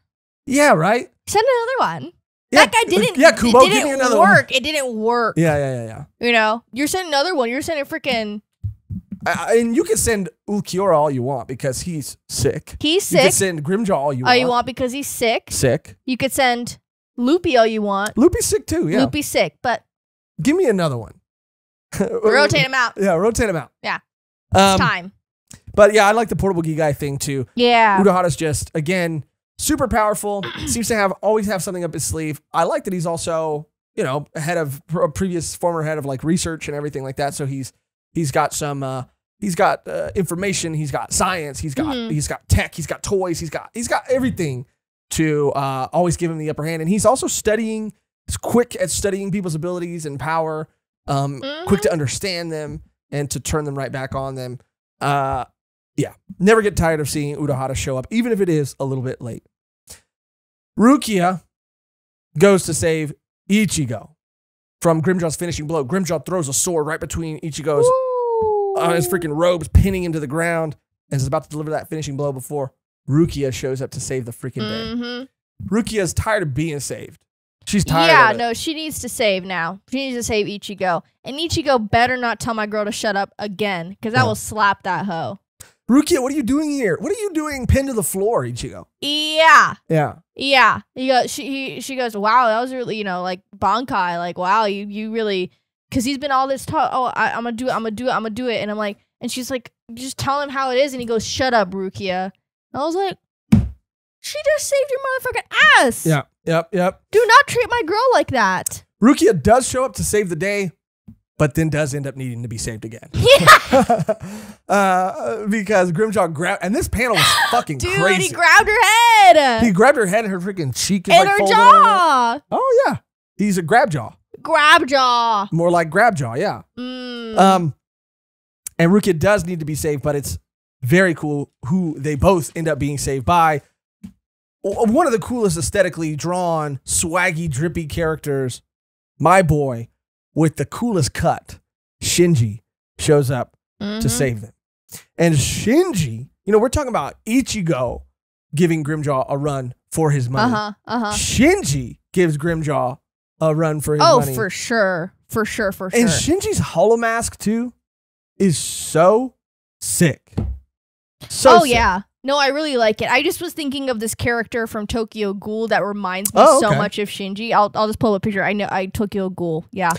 Yeah, right? Send another one. Yeah, that guy didn't. Yeah, Kubo, give me another one. It didn't work. Yeah. You know, you're sending another one. You're sending freaking. And you can send Ulquiorra all you want because he's sick. He's sick. You can send Grimjaw all you want. All you want because he's sick. Sick. You could send Loopy all you want. Loopy's sick too, yeah. Loopy's sick, but. Give me another one. Rotate him out. Yeah, rotate him out. Yeah. It's time. But yeah, I like the portable Gigai thing too. Yeah. Urahara's just, again, super powerful. Seems to always have something up his sleeve. I like that he's also, you know, former head of like research and everything like that. So he's got some information, he's got science, he's got tech, he's got toys, he's got everything to always give him the upper hand. And he's also he's quick at studying people's abilities and power, quick to understand them and to turn them right back on them. Yeah, never get tired of seeing Urahara show up, even if it is a little bit late. Rukia goes to save Ichigo from Grimjaw's finishing blow. Grimjaw throws a sword right between Ichigo's his freaking robes, pinning him to the ground, and is about to deliver that finishing blow before Rukia shows up to save the freaking day. Rukia's tired of being saved. She's tired of it. No, she needs to save now. She needs to save Ichigo. And Ichigo better not tell my girl to shut up again, because I will slap that hoe. Rukia, what are you doing here? What are you doing pinned to the floor, Ichigo? Yeah. Yeah. She goes, wow, that was really, like Bankai. Like, wow, you really, because he's been all this talk. Oh, I'm gonna do it. And I'm like, and she's like, just tell him how it is, and he goes, "Shut up, Rukia." I was like, she just saved your motherfucking ass. Yeah. Yep. Do not treat my girl like that. Rukia does show up to save the day, but then does end up needing to be saved again. Yeah. Because Grimjaw grabbed, and this panel was fucking Dude, crazy. he grabbed her head. He grabbed her head and her freaking cheek is and like her folded jaw. over. Oh yeah, he's a grab jaw. Grab jaw. More like grab jaw, yeah. And Rukia does need to be saved, but it's very cool who they both end up being saved by. One of the coolest aesthetically drawn, swaggy, drippy characters, my boy, with the coolest cut, Shinji, shows up to save them. And Shinji, we're talking about Ichigo giving Grimjaw a run for his money. Shinji gives Grimjaw a run for his money. Oh, for sure. For sure. And Shinji's hollow mask, too, is so sick. So sick. Yeah. No, I really like it. I just was thinking of this character from Tokyo Ghoul that reminds me so much of Shinji. I'll just pull up a picture. I know Tokyo Ghoul. Yeah.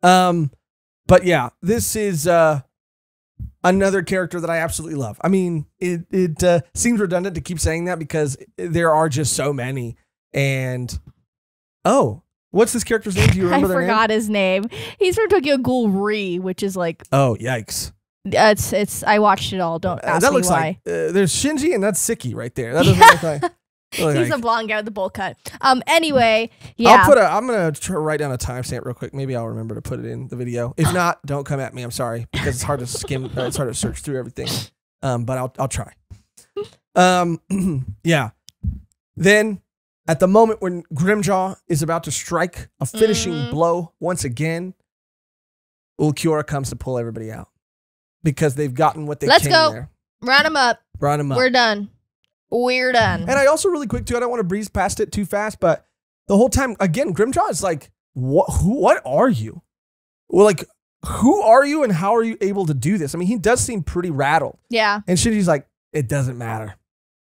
But yeah, this is another character that I absolutely love. I mean, it seems redundant to keep saying that because there are just so many. And what's this character's name? Do you remember their name? I forgot his name. He's from Tokyo Ghoul Re, which is like yikes. It's I watched it all. Don't ask that me looks why. Like there's Shinji and that's Siki right there. That doesn't look like. He's a blonde guy with the bowl cut. Anyway, yeah. I'm gonna write down a timestamp real quick. Maybe I'll remember to put it in the video. If not, don't come at me. I'm sorry because it's hard to skim. It's hard to search through everything. But I'll try. Yeah. Then at the moment when Grimjaw is about to strike a finishing blow once again, Ulquiorra comes to pull everybody out. Because they've gotten what they Let's came go. there. Round them up. We're done. And I also really quick too, I don't want to breeze past it too fast, but the whole time, again, Grimjaw is like, what are you? Well, like, who are you and how are you able to do this? I mean, he does seem pretty rattled. Yeah. And Shinji's like, it doesn't matter.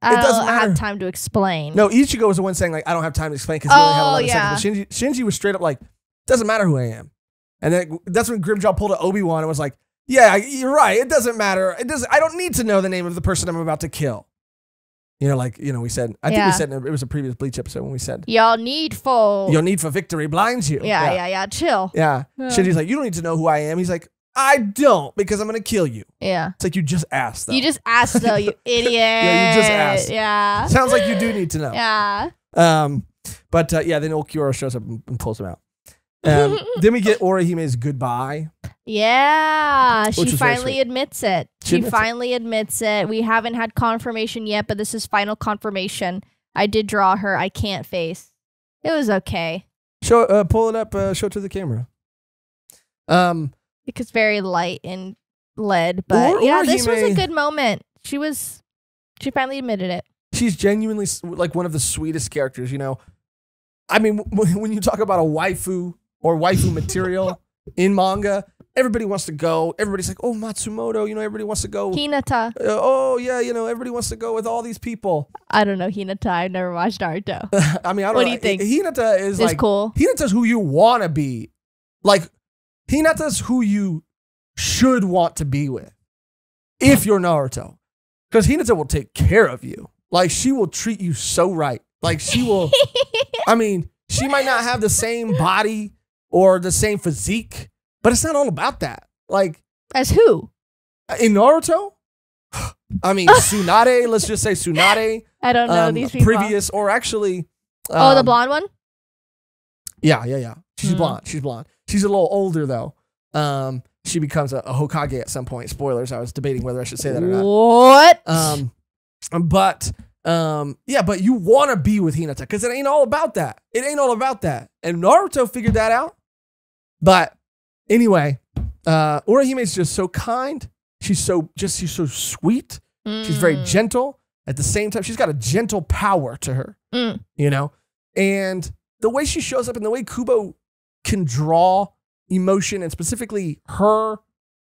I don't have time to explain. No, Ichigo was the one saying like, I don't have time to explain because he only had 11 seconds. But Shinji was straight up like, doesn't matter who I am. And then that's when Grimjaw pulled an Obi-Wan and was like, yeah, you're right. It doesn't matter. I don't need to know the name of the person I'm about to kill. We said, I think we said it was a previous Bleach episode when we said, your need for victory blinds you. Yeah. Chill. Yeah. Shinji's like, you don't need to know who I am. He's like, I don't because I'm going to kill you. Yeah. It's like, you just asked though. You just asked though, you idiot. Yeah, you just asked. Yeah. Sounds like you do need to know. Yeah. Then Ulquiorra shows up and pulls him out. Then we get Orihime's goodbye. Yeah, she finally admits it. She finally admits it. We haven't had confirmation yet, but this is final confirmation. I did draw her. I can't face. It was okay. Pull it up. Show it to the camera. Because very light and lead, but this was a good moment. She finally admitted it. She's genuinely like one of the sweetest characters. I mean, when you talk about a waifu or waifu material in manga, everybody wants to go. Everybody's like, oh, Matsumoto, everybody wants to go. Hinata. Everybody wants to go with all these people. I don't know Hinata. I've never watched Naruto. I mean, I don't know. What do you think? Hinata is like cool. Hinata's who you want to be. Like, Hinata's who you should want to be with if you're Naruto. Because Hinata will take care of you. Like, she will treat you so right. Like, she will, I mean, she might not have the same body or the same physique, but it's not all about that. Like, as who? In Naruto? I mean, Tsunade, let's just say Tsunade. I don't know these people. Previous, or actually. The blonde one? Yeah. She's blonde. She's a little older, though. She becomes a Hokage at some point. Spoilers, I was debating whether I should say that or not. What? But you want to be with Hinata because it ain't all about that. And Naruto figured that out. But anyway, Orihime's just so kind. She's so sweet. She's very gentle. At the same time, she's got a gentle power to her, And the way she shows up and the way Kubo can draw emotion, and specifically her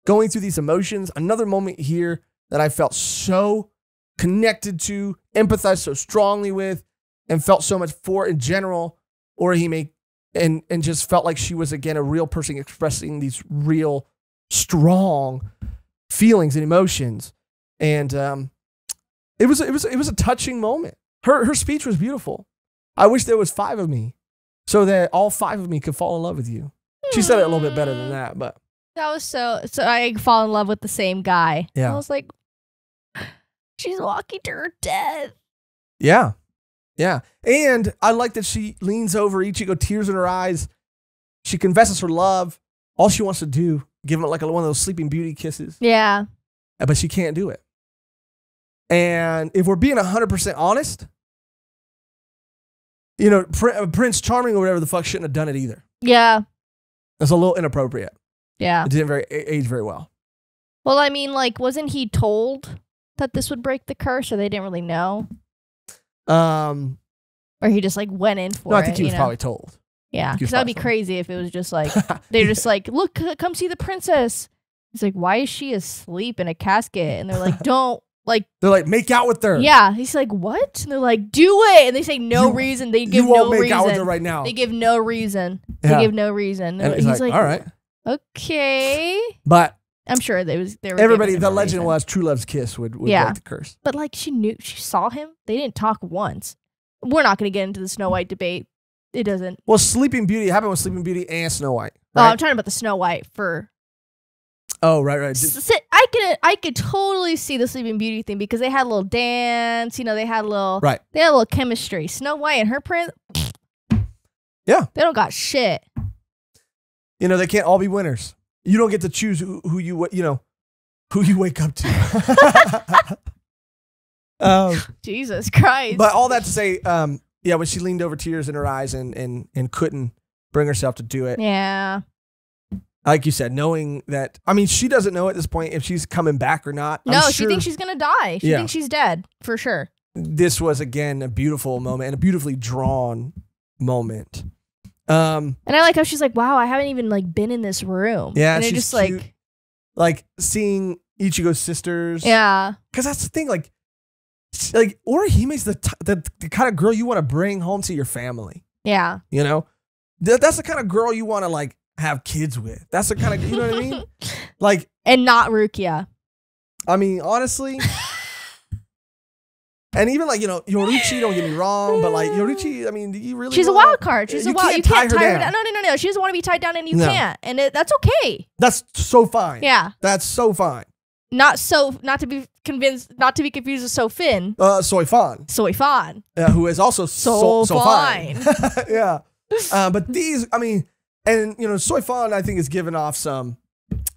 going through these emotions, another moment here that I felt so connected to, empathized so strongly with, and felt so much for in general, Orihime, and just felt like she was, again, a real person expressing these real, strong feelings and emotions. And it was a touching moment. Her speech was beautiful. I wish there was 5 of me so that all 5 of me could fall in love with you. She said it a little bit better than that, but that was so I fall in love with the same guy. Yeah. I was like, she's walking to her death. Yeah. Yeah. And I like that she leans over Ichigo, tears in her eyes. She confesses her love. All she wants to do, give him like one of those Sleeping Beauty kisses. Yeah. But she can't do it. And if we're being 100% honest, you know, Prince Charming or whatever the fuck shouldn't have done it either. Yeah. That's a little inappropriate. Yeah. It didn't age very well. Well, I mean, like, wasn't he told that this would break the curse, or they didn't really know? Or he just like went in for it. No, I think he was probably told. Yeah, because that'd be crazy if it was just like they're just like, look, come see the princess. He's like, why is she asleep in a casket? And they're like, don't like. They're like, make out with her. Yeah, he's like, what? And they're like, do it. And they say no reason. They give no reason. You won't make out with her right now. They give no reason. Yeah. They give no reason. And he's like, all right, okay. But I'm sure they were everybody. The legend was True Love's kiss would break the curse. But like she saw him. They didn't talk once. We're not going to get into the Snow White debate. It doesn't. Well, Sleeping Beauty happened with Sleeping Beauty and Snow White. Right? Oh, I'm talking about the Snow White for. Oh, right. I could totally see the Sleeping Beauty thing because they had a little dance. You know, they had a little. Right. They had a little chemistry. Snow White and her prince. Yeah. They don't got shit. You know, they can't all be winners. You don't get to choose who you wake up to. Jesus Christ. But all that to say, when she leaned over, tears in her eyes, and couldn't bring herself to do it. Yeah. Like you said, knowing that, I mean, she doesn't know at this point if she's coming back or not. No, she thinks she's going to die. She thinks she's dead, for sure. This was, again, a beautiful moment and a beautifully drawn moment. And I like how she's like, wow, I haven't even like been in this room. Yeah, and she's just cute. Like seeing Ichigo's sisters. Yeah. Because that's the thing, like Orihime's the kind of girl you want to bring home to your family. Yeah. You know? That's the kind of girl you want to like have kids with. That's the kind of, you know what I mean? Like, and not Rukia. I mean, honestly. And even like, you know, Yoruichi, don't get me wrong, but like Yoruichi, I mean, do you really She's a wild card. She's a wild. You can't tie her down. No. She doesn't want to be tied down, and you can't. And that's okay. That's so fine. Yeah. That's so fine. Not to be confused with Sofin. Soifan. Who is also so fine. Yeah. But these, I mean, and you know, Soifan, I think is giving off some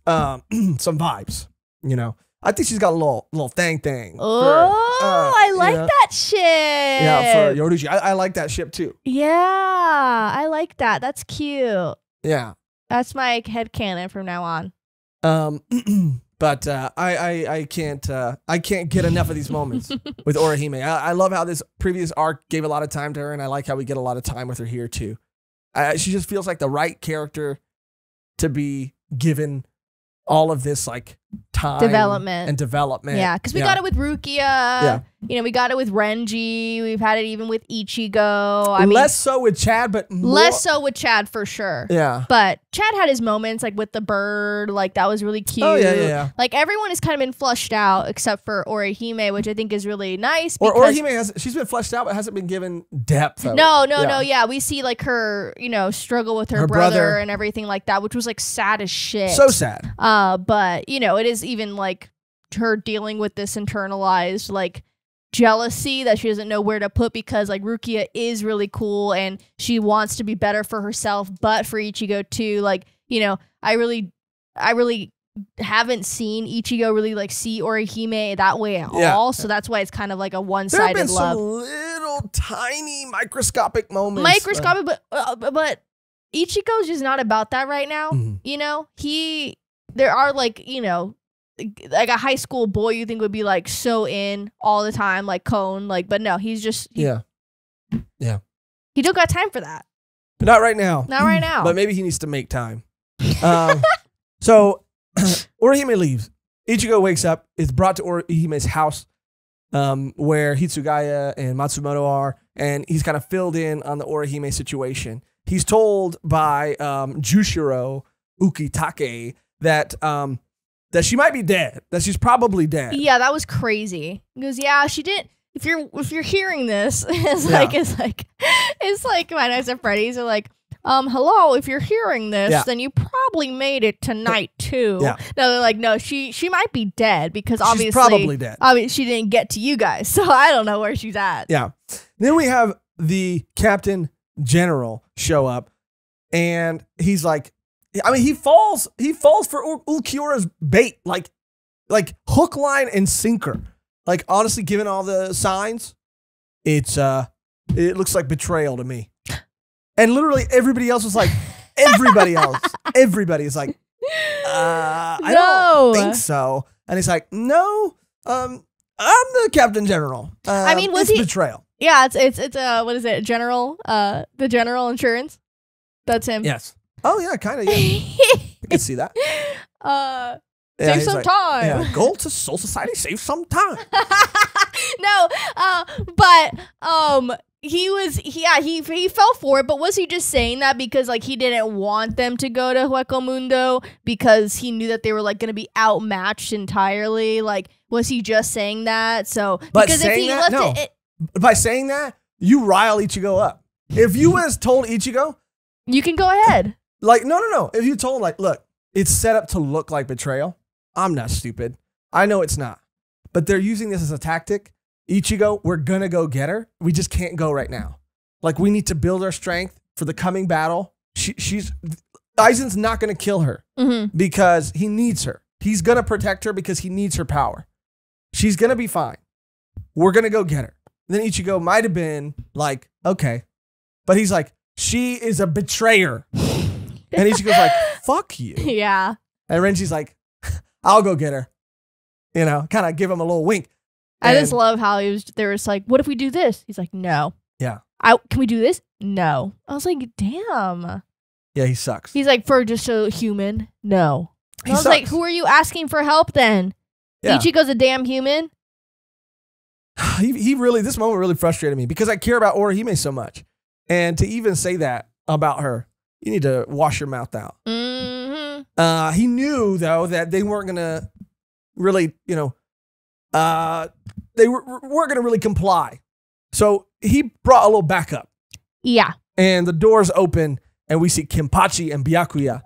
vibes, you know. I think she's got a little thing. I like that shit. Yeah, for Yoruichi. I like that ship too. Yeah, I like that. That's cute. Yeah. That's my headcanon from now on. But I can't get enough of these moments with Orihime. I love how this previous arc gave a lot of time to her, and I like how we get a lot of time with her here too. She just feels like the right character to be given all of this like time development. Yeah, because we got it with Rukia. Yeah. You know, we got it with Renji. We've had it even with Ichigo. I mean, less so with Chad, but more. Less so with Chad for sure. Yeah. But Chad had his moments, like with the bird. Like that was really cute. Oh yeah. Like everyone has kind of been fleshed out except for Orihime, which I think is really nice. Or Orihime she's been fleshed out, but hasn't been given depth. No. Yeah, we see like her, you know, struggle with her brother and everything like that, which was like sad as shit. So sad. But you know, it is even like her dealing with this internalized like jealousy that she doesn't know where to put, because like Rukia is really cool and she wants to be better for herself, but for Ichigo too. Like, you know, I really haven't seen Ichigo really like see Orihime that way at all. So that's why it's kind of like a one-sided there have been love. Some little tiny microscopic moments. But Ichigo's just not about that right now. Mm-hmm. You know, there are like, you know, like a high school boy you think would be like so in all the time, like Cone, like, but no, he's just he don't got time for that. Not right now. But maybe he needs to make time. So Orihime leaves. Ichigo wakes up, is brought to Orihime's house, where Hitsugaya and Matsumoto are, and he's kind of filled in on the Orihime situation. He's told by Jushiro Ukitake that that she might be dead, that she's probably dead. Yeah, that was crazy. Because yeah, she didn't. If you're hearing this, it's like Five Nights at Freddy's are like, hello, if you're hearing this, then you probably made it to night 2. Yeah. No, they're like, no, she might be dead because obviously she's probably dead. She didn't get to you guys, so I don't know where she's at. Yeah. Then we have the Captain General show up, and he's like, I mean, he falls for Ulquiorra's bait, like hook, line, and sinker. Like, honestly, given all the signs, it looks like betrayal to me. And literally everybody else was like, everybody's like, I don't think so. And he's like, no, I'm the Captain General. I mean, was it's betrayal? Yeah, it's what is it? General, the General Insurance. That's him. Yes. Oh yeah, kind of. Yeah. I can see that. Save some time. Yeah, go to Soul Society, save some time. No, but he fell for it, but was he just saying that because like he didn't want them to go to Hueco Mundo because he knew that they were like going to be outmatched entirely? Like, was he just saying that? So but because if he left by saying that, you rile Ichigo up. If you was told Ichigo, you can go ahead. Like, no. If you told like, look, it's set up to look like betrayal. I'm not stupid. I know it's not. But they're using this as a tactic. Ichigo, we're going to go get her. We just can't go right now. Like, we need to build our strength for the coming battle. Aizen's not going to kill her because he needs her. He's going to protect her because he needs her power. She's going to be fine. We're going to go get her. Then Ichigo might have been like, okay. But he's like, she is a betrayer. And Ichigo's like, fuck you. Yeah. And Renji's like, I'll go get her. You know, kind of give him a little wink. I just love how there was like, what if we do this? He's like, no. Yeah. Can we do this? No. I was like, damn. Yeah, he sucks. He's like, for just a human? No. I was like, who are you asking for help then? Yeah. Ichigo's a damn human? He really, this moment really frustrated me because I care about Orihime so much. And to even say that about her, you need to wash your mouth out. Mm-hmm. He knew, though, that they weren't going to really, they weren't going to really comply. So he brought a little backup. Yeah. And the doors open, and we see Kenpachi and Byakuya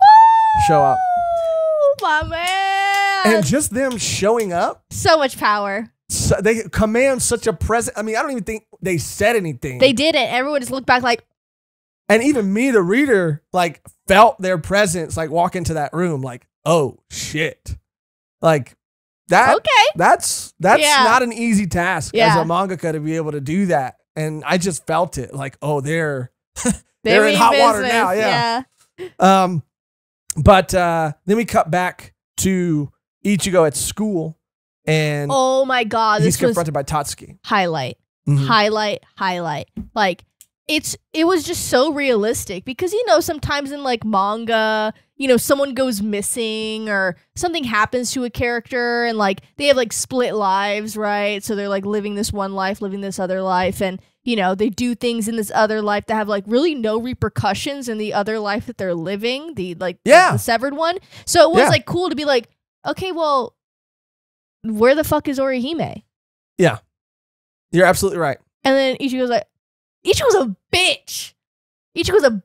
show up. Oh, my man. And just them showing up. So much power. So they command such a presence. I mean, I don't even think they said anything. They didn't. Everyone just looked back like. And even me, the reader, like felt their presence, like walk into that room, like, oh shit, like that. Okay, that's not an easy task as a mangaka to be able to do that. And I just felt it, like, oh, they're in hot water now. Yeah. But then we cut back to Ichigo at school, and oh my god, he's confronted by Tatsuki. Highlight. Like. It was just so realistic because, sometimes in like manga, someone goes missing or something happens to a character and like they have like split lives, right? So they're like living this one life, living this other life. And, they do things in this other life that have like really no repercussions in the other life that they're living, the severed one. So it was like cool to be like, okay, well, where the fuck is Orihime? Yeah, you're absolutely right. And then Ichigo's like, Ichigo's a bitch.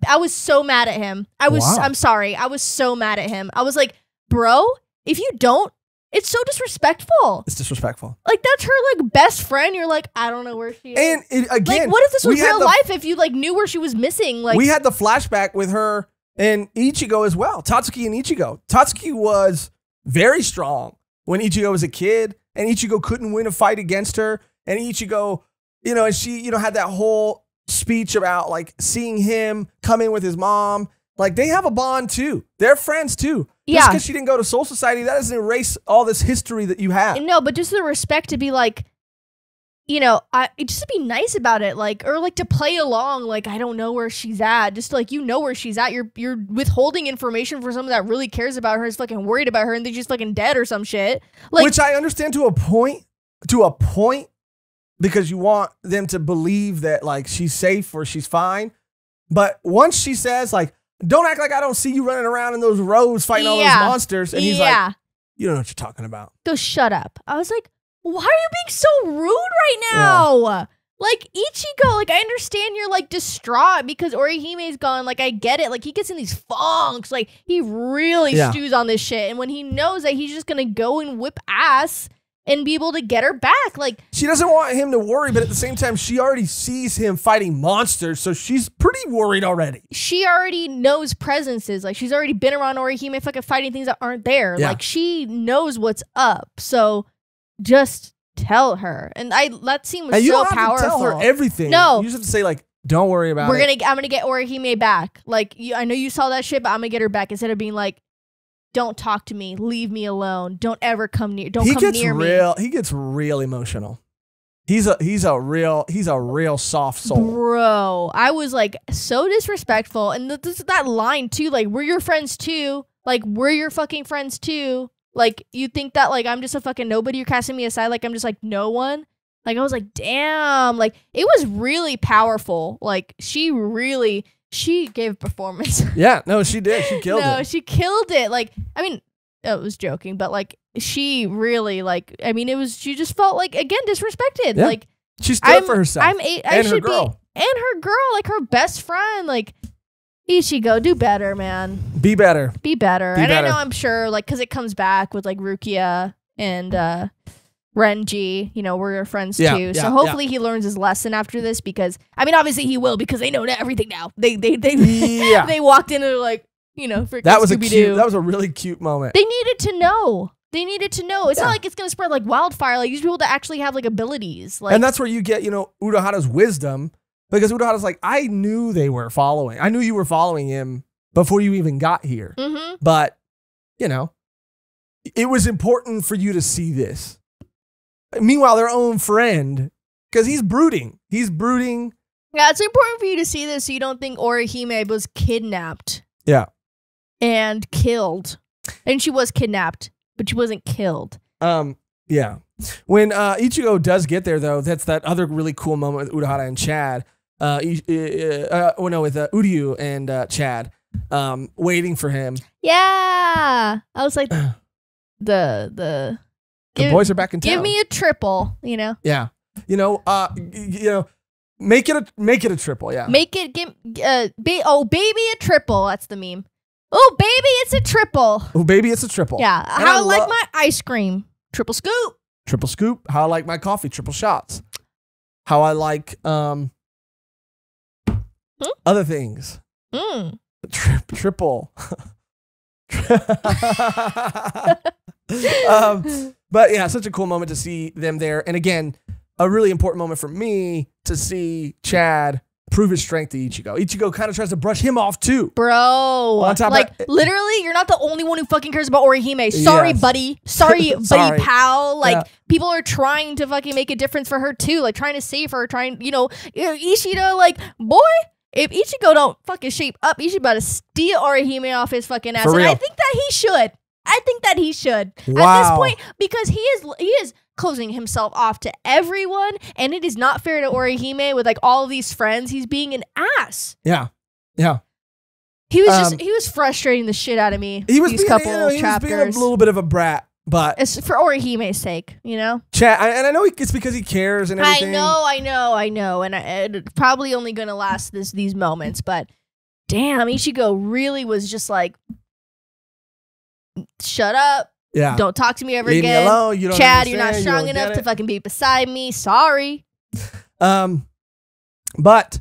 I was so mad at him. I'm sorry. I was so mad at him. I was like, bro, if you don't, it's so disrespectful. It's disrespectful. Like, that's her, like, best friend. You're like, I don't know where she is. And again, like, what if this was real life if you, like, knew where she was missing? Like, we had the flashback with her and Ichigo as well. Tatsuki and Ichigo. Tatsuki was very strong when Ichigo was a kid, and Ichigo couldn't win a fight against her. And Ichigo, and she, had that whole speech about like seeing him come in with his mom. Like, they have a bond too. They're friends too. Just because she didn't go to Soul Society, that doesn't erase all this history that you have. No, but just the respect to be like, just to be nice about it, like, or like to play along. Like, I don't know where she's at. Just like, where she's at. You're withholding information for someone that really cares about her, is fucking worried about her, and think she's fucking dead or some shit. Like, which I understand to a point. Because you want them to believe that like she's safe or she's fine. But once she says like, don't act like I don't see you running around in those rows fighting all those monsters. And he's like, You don't know what you're talking about. Go shut up. I was like, why are you being so rude right now? Yeah. Like, Ichigo, like, I understand you're, like, distraught because Orihime's gone. Like, I get it. Like, he gets in these funks. Like, he really stews on this shit. And when he knows that he's just gonna go and whip ass and be able to get her back, like... She doesn't want him to worry, but at the same time, she already sees him fighting monsters, so she's pretty worried already. She already knows presences. Like, she's already been around Orihime fucking fighting things that aren't there. Yeah. Like, she knows what's up. So, just... tell her, and that scene was so powerful. You don't have to tell her everything. No, you just have to say like, "Don't worry about it. I'm gonna get Orihime back." Like, I know you saw that shit, but I'm gonna get her back. Instead of being like, "Don't talk to me, leave me alone, don't ever come near, don't come near me." He gets real emotional. He's a real soft soul, bro. I was like so disrespectful, and that line too. Like, we're your friends too. Like, we're your fucking friends too. Like, you think that, like, I'm just a fucking nobody, you're casting me aside, like, I'm just, like, no one? Like, I was like, damn. Like, it was really powerful. Like, she gave a performance. Yeah, no, she did. She killed it. No, she killed it. Like, I mean, I was joking, but, like, she really, like, I mean, she just felt, like, again, disrespected. Yeah. Like, she stood up for herself. And her girl, like, her best friend, like, Ichigo, do better, man. Be better. Be better. I know, I'm sure, like, because it comes back with, like, Rukia and Renji. You know, we're your friends, too. Yeah, so hopefully he learns his lesson after this because, I mean, obviously he will because they know everything now. They walked in and were like, you know, freaking Scooby-Doo. That was a really cute moment. They needed to know. It's not like it's going to spread like wildfire. Like, these people that actually have, like, abilities. Like, and that's where you get, you know, Urahara's wisdom. Because Urahara's like, I knew you were following him before you even got here. Mm-hmm. But, you know, it was important for you to see this. Meanwhile, their own friend, because he's brooding. Yeah, it's important for you to see this so you don't think Orihime was kidnapped. Yeah. And killed. And she was kidnapped, but she wasn't killed. Yeah. When Ichigo does get there, though, that's that other really cool moment with Urahara and Chad. With Uryu and Chad waiting for him. Yeah. I was like, the boys are back in town. Give me a triple, you know? Yeah. Make it a triple, yeah. Baby a triple. That's the meme. Oh, baby, it's a triple. Oh, baby, it's a triple. Yeah. How I like my ice cream. Triple scoop. Triple scoop. How I like my coffee. Triple shots. How I like other things. Triple. But yeah, such a cool moment to see them there. And again, a really important moment for me to see Chad prove his strength to Ichigo. Ichigo kind of tries to brush him off too. Bro. Literally, you're not the only one who fucking cares about Orihime. Sorry, buddy. Sorry, buddy, pal. Like, people are trying to fucking make a difference for her too. Like, trying to save her, Ishida, like, boy, if Ichigo don't fucking shape up, Ichigo about to steal Orihime off his fucking ass. And I think that he should. Wow. At this point, because he is closing himself off to everyone, and it is not fair to Orihime with, like, all of these friends. He's being an ass. Yeah. He was frustrating the shit out of me. He was chapters. He was being a little bit of a brat, but it's for Orihime's sake, you know. Chad, and I know it's because he cares and everything. I know, and it's probably only gonna last these moments, but damn, Ichigo really was just like, shut up. Yeah. Don't talk to me ever Leave again. Me alone. You don't Chad, you're not strong enough to fucking be beside me. Sorry. But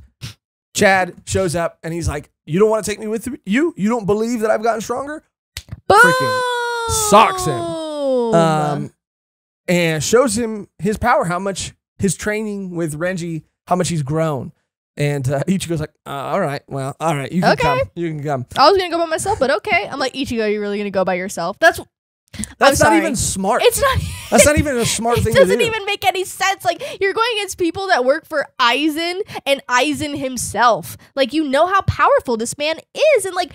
Chad shows up and he's like, you don't want to take me with you? You don't believe that I've gotten stronger? Boom! Freaking socks him. And shows him his power, how much his training with Renji, how much he's grown. And Ichigo's like, all right, you can come. You can come. I was going to go by myself, but okay. I'm like, Ichigo, you're really going to go by yourself? That's not even smart. It's not. That's not even a smart thing to do. It doesn't even make any sense. Like, you're going against people that work for Aizen and Aizen himself. Like, you know how powerful this man is, and like,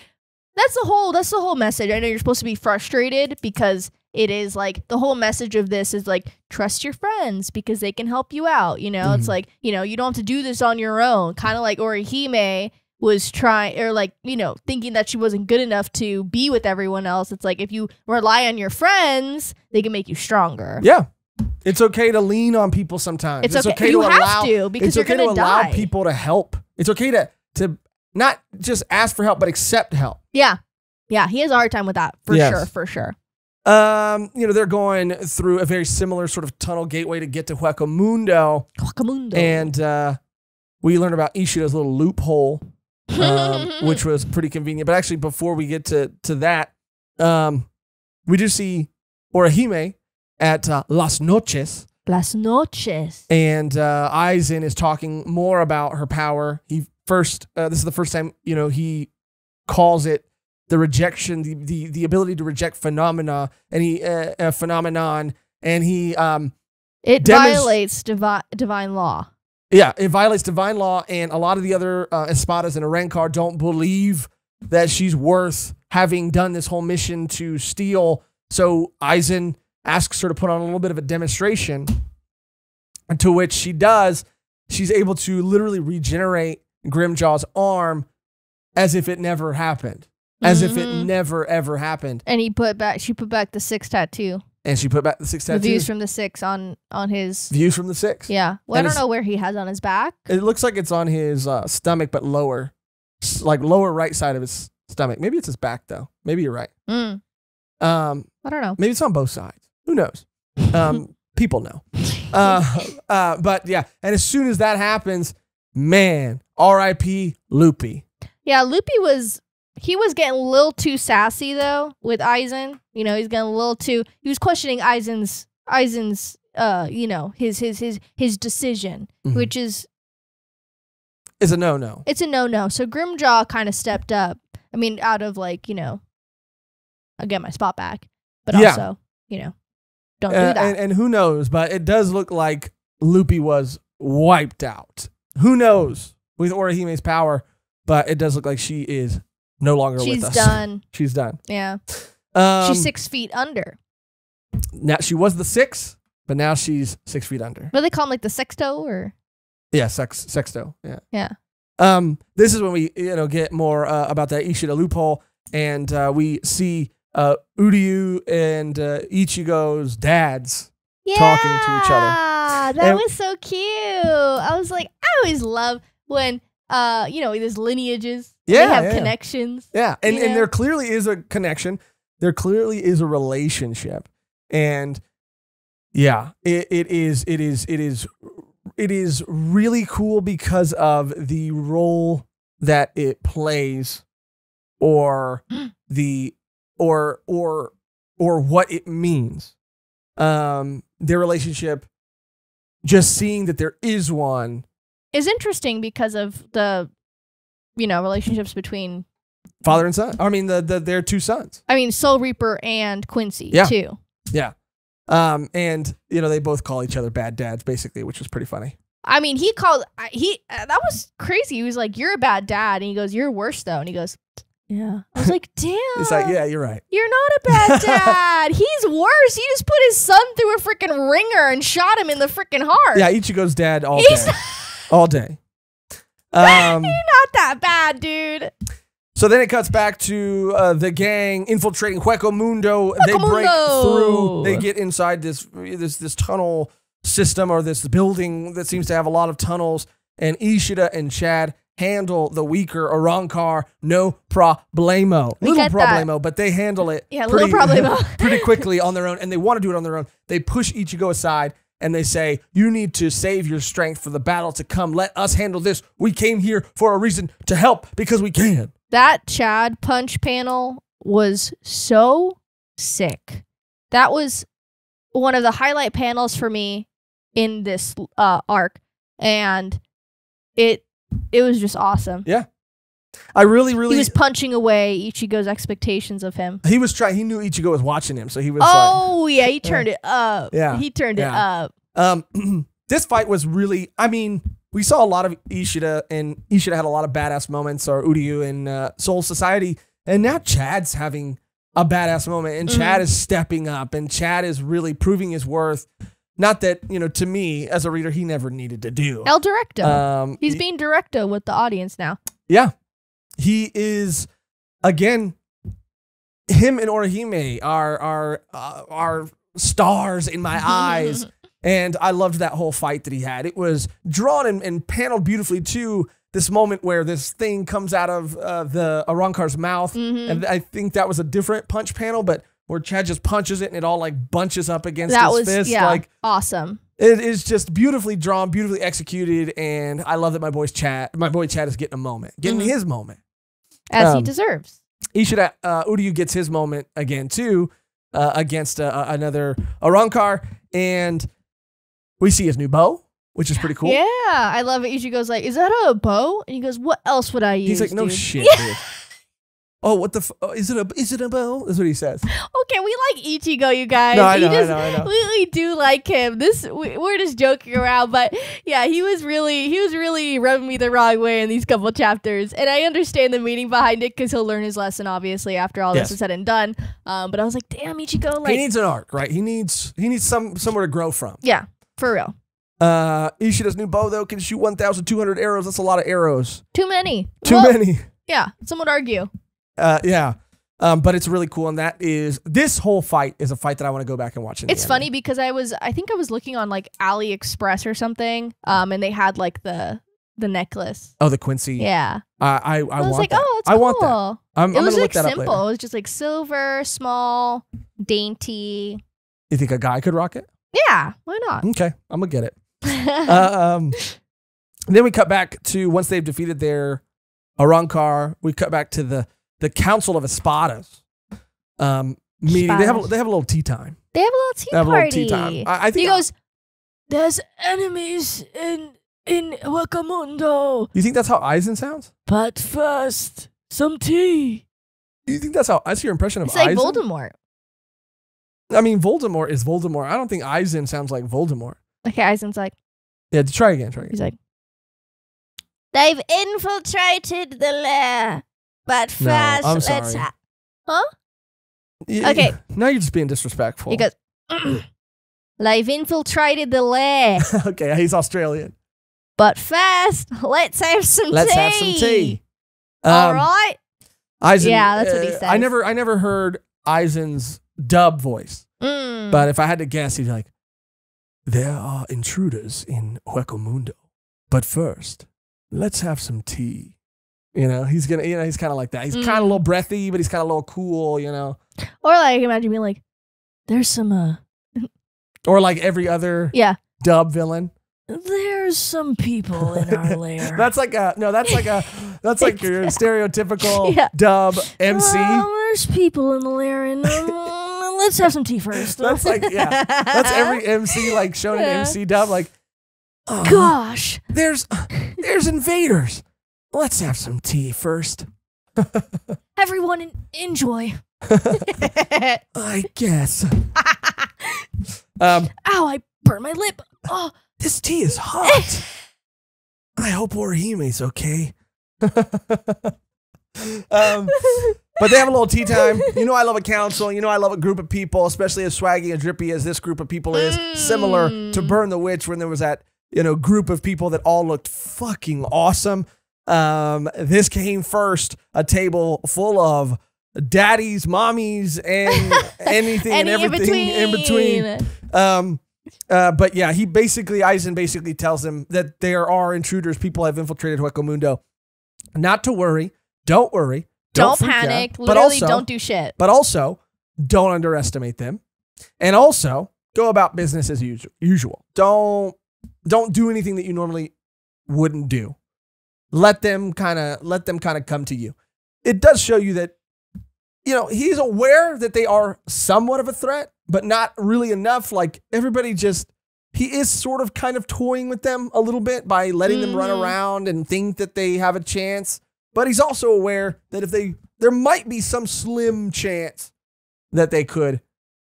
that's the whole message. I know you're supposed to be frustrated because it is like the whole message of this is like, trust your friends because they can help you out. You know, It's like, you know, you don't have to do this on your own. Kind of like Orihime was trying, or like, you know, thinking that she wasn't good enough to be with everyone else. It's like, if you rely on your friends, they can make you stronger. Yeah. It's okay to lean on people sometimes. It's okay you have to, because you're going to die. Allow people to help. It's okay to not just ask for help, but accept help. Yeah. Yeah. He has a hard time with that. For sure. For sure. You know, they're going through a very similar sort of tunnel gateway to get to Hueco Mundo. And we learn about Ishida's little loophole, which was pretty convenient. But actually, before we get to that, we do see Orihime at Las Noches. Las Noches. And Aizen is talking more about her power. This is the first time, you know, he calls it the rejection, the ability to reject phenomenon, and he it violates divine law. Yeah, it violates divine law, and a lot of the other Espadas and Arrancar don't believe that she's worth having done this whole mission to steal. So Aizen asks her to put on a little bit of a demonstration, to which she does. She's able to literally regenerate Grimjaw's arm as if it never happened. As if it never, ever happened. And she put back the 6 tattoo. And she put back the 6 tattoo. The views from the 6 on his... Views from the 6. Yeah. Well, I don't know where he has on his back. It looks like it's on his stomach, but lower. Like lower right side of his stomach. Maybe it's his back, though. Maybe you're right. I don't know. Maybe it's on both sides. Who knows? People know. But yeah, and as soon as that happens, man, R.I.P. Loopy. Yeah, Loopy was getting a little too sassy though with Aizen. You know, he's getting a little too. He was questioning Aizen's you know, his decision, which is a no-no. It's a no-no. So Grimjaw kind of stepped up. I mean, out of like, you know, I'll get my spot back, but also, you know, don't do that. And who knows? But it does look like Loopy was wiped out. Who knows with Orihime's power? But it does look like she is no longer with us. She's done. She's done. Yeah. She's 6 feet under. Now she was the 6, but now she's 6 feet under. What do they call him, like the sexto or? Yeah, sexto. Yeah. Yeah. This is when we get more about that Ishida loophole, and we see Uryu and Ichigo's dads talking to each other. That was so cute. I was like, I always love when there's lineages. They have connections. Yeah, and there clearly is a connection. There clearly is a relationship, and yeah, it is really cool because of the role that it plays, or what it means. Their relationship, just seeing that there is one, is interesting because of the relationships between father and son. I mean, their 2 sons. I mean, Soul Reaper and Quincy too. Yeah. And they both call each other bad dads, basically, which was pretty funny. I mean, that was crazy. He was like, "You're a bad dad," and he goes, "You're worse though," and he goes, "Yeah." I was like, "Damn." He's like, "Yeah, you're right. You're not a bad dad. He's worse. He just put his son through a freaking ringer and shot him in the freaking heart." Yeah, Ichigo's dad all day. All day. You're not that bad, dude. So then it cuts back to the gang infiltrating Hueco Mundo. They break through. They get inside this tunnel system, or this building that seems to have a lot of tunnels. And Ishida and Chad handle the weaker Arrancar, no problemo. Little problemo, but they handle it little problemo. pretty quickly on their own. And they want to do it on their own. They push Ichigo aside and they say, "You need to save your strength for the battle to come. Let us handle this. We came here for a reason to help because we can." That Chad punch panel was so sick. That was one of the highlight panels for me in this arc, and it was just awesome. Yeah, I really he was punching away Ichigo's expectations of him. He was trying. He knew Ichigo was watching him, so he was. Oh yeah, he turned it up. Yeah, he turned it up. This fight was really. I mean, we saw a lot of Ishida, and Ishida had a lot of badass moments, or Uryu in Soul Society, and now Chad's having a badass moment, and Chad is stepping up, and Chad is really proving his worth. Not that, to me, as a reader, he never needed to do. El Directo. He's being Directo with the audience now. Yeah. He is, again, him and Orihime are stars in my eyes. And I loved that whole fight that he had. It was drawn and paneled beautifully too. This moment where this thing comes out of the Arrancar's mouth. And I think that was a different punch panel, but where Chad just punches it and it all like bunches up against his fist. Yeah, like awesome. It is just beautifully drawn, beautifully executed. And I love that my boy Chad is getting a moment, getting his moment. As he deserves. Ishida Uryu gets his moment again too, against another Arrancar. And we see his new bow, which is pretty cool. Yeah, I love it. Ichigo's like, is that a bow? And he goes, what else would I use? He's like, no dude? shit, dude. Oh, what the? Is it a bow? That's what he says. Okay, we like Ichigo, you guys. No, I know. We do like him. We're just joking around, but yeah, he was really rubbing me the wrong way in these couple chapters, and I understand the meaning behind it because he'll learn his lesson, obviously, after all this is said and done. But I was like, damn, Ichigo, like he needs an arc, right? He needs somewhere to grow from. Yeah, for real. Ishida's new bow though can shoot 1,200 arrows. That's a lot of arrows. Too many. Too many. Yeah, some would argue. Yeah. But it's really cool, and this whole fight is a fight that I want to go back and watch. It's funny because I think I was looking on like AliExpress or something, and they had like the necklace. Oh, the Quincy. Yeah. I was want like, that. oh, it's I cool. want that. It was look like that up simple. later. It was just like silver, small, dainty. You think a guy could rock it? Yeah, why not? Okay, I'm gonna get it. Then we cut back to once they've defeated their Arrancar. We cut back to the Council of Espadas meeting. They have a little tea time. They have a little tea party. A little tea time. I think he goes, "There's enemies in Wakamundo. You think that's how Aizen sounds? But first, some tea." You think that's your impression of It's like Aizen? Voldemort. I mean, Voldemort is Voldemort. I don't think Aizen sounds like Voldemort. Okay, Aizen's like, yeah, try again. He's like, they've infiltrated the lair, but first, I'm let's sorry. Huh? Yeah, Okay. Now you're just being disrespectful. He goes, they've infiltrated the lair, okay, he's Australian. but first, let's have some tea. All right. Aizen, Yeah, that's what he says. I never heard Aizen's dub voice, but if I had to guess, he'd be like, there are intruders in Hueco but first, let's have some tea. You know, he's kind of like that. He's kind of a little breathy, but he's kind of a little cool, you know. Or like, imagine being like, there's some, or like every other dub villain. There's some people in our lair. That's like your stereotypical dub MC. There's people in the lair, and let's have some tea first. That's that's every MC like shown in MC dub. Like, oh, gosh, there's invaders. Let's have some tea first. Everyone enjoy. I guess. Ow! I burned my lip. Oh, this tea is hot. I hope Orihime's okay. But they have a little tea time. You know I love a council. You know I love a group of people, especially as swaggy and drippy as this group of people is. Similar to Burn the Witch when there was that group of people that all looked fucking awesome. This came first, a table full of daddies, mommies, and anything and everything in between. But yeah, Aizen basically tells them that there are intruders. People have infiltrated Hueco. Not to worry. Don't worry. Don't panic. Out, Literally, don't do shit. But also, don't underestimate them. And also, go about business as usual. Don't do anything that you normally wouldn't do. Let them kind of come to you. It does show you that, he's aware that they are somewhat of a threat, but not really enough. Like he is sort of kind of toying with them a little bit by letting them run around and think that they have a chance. But he's also aware that there might be some slim chance that they could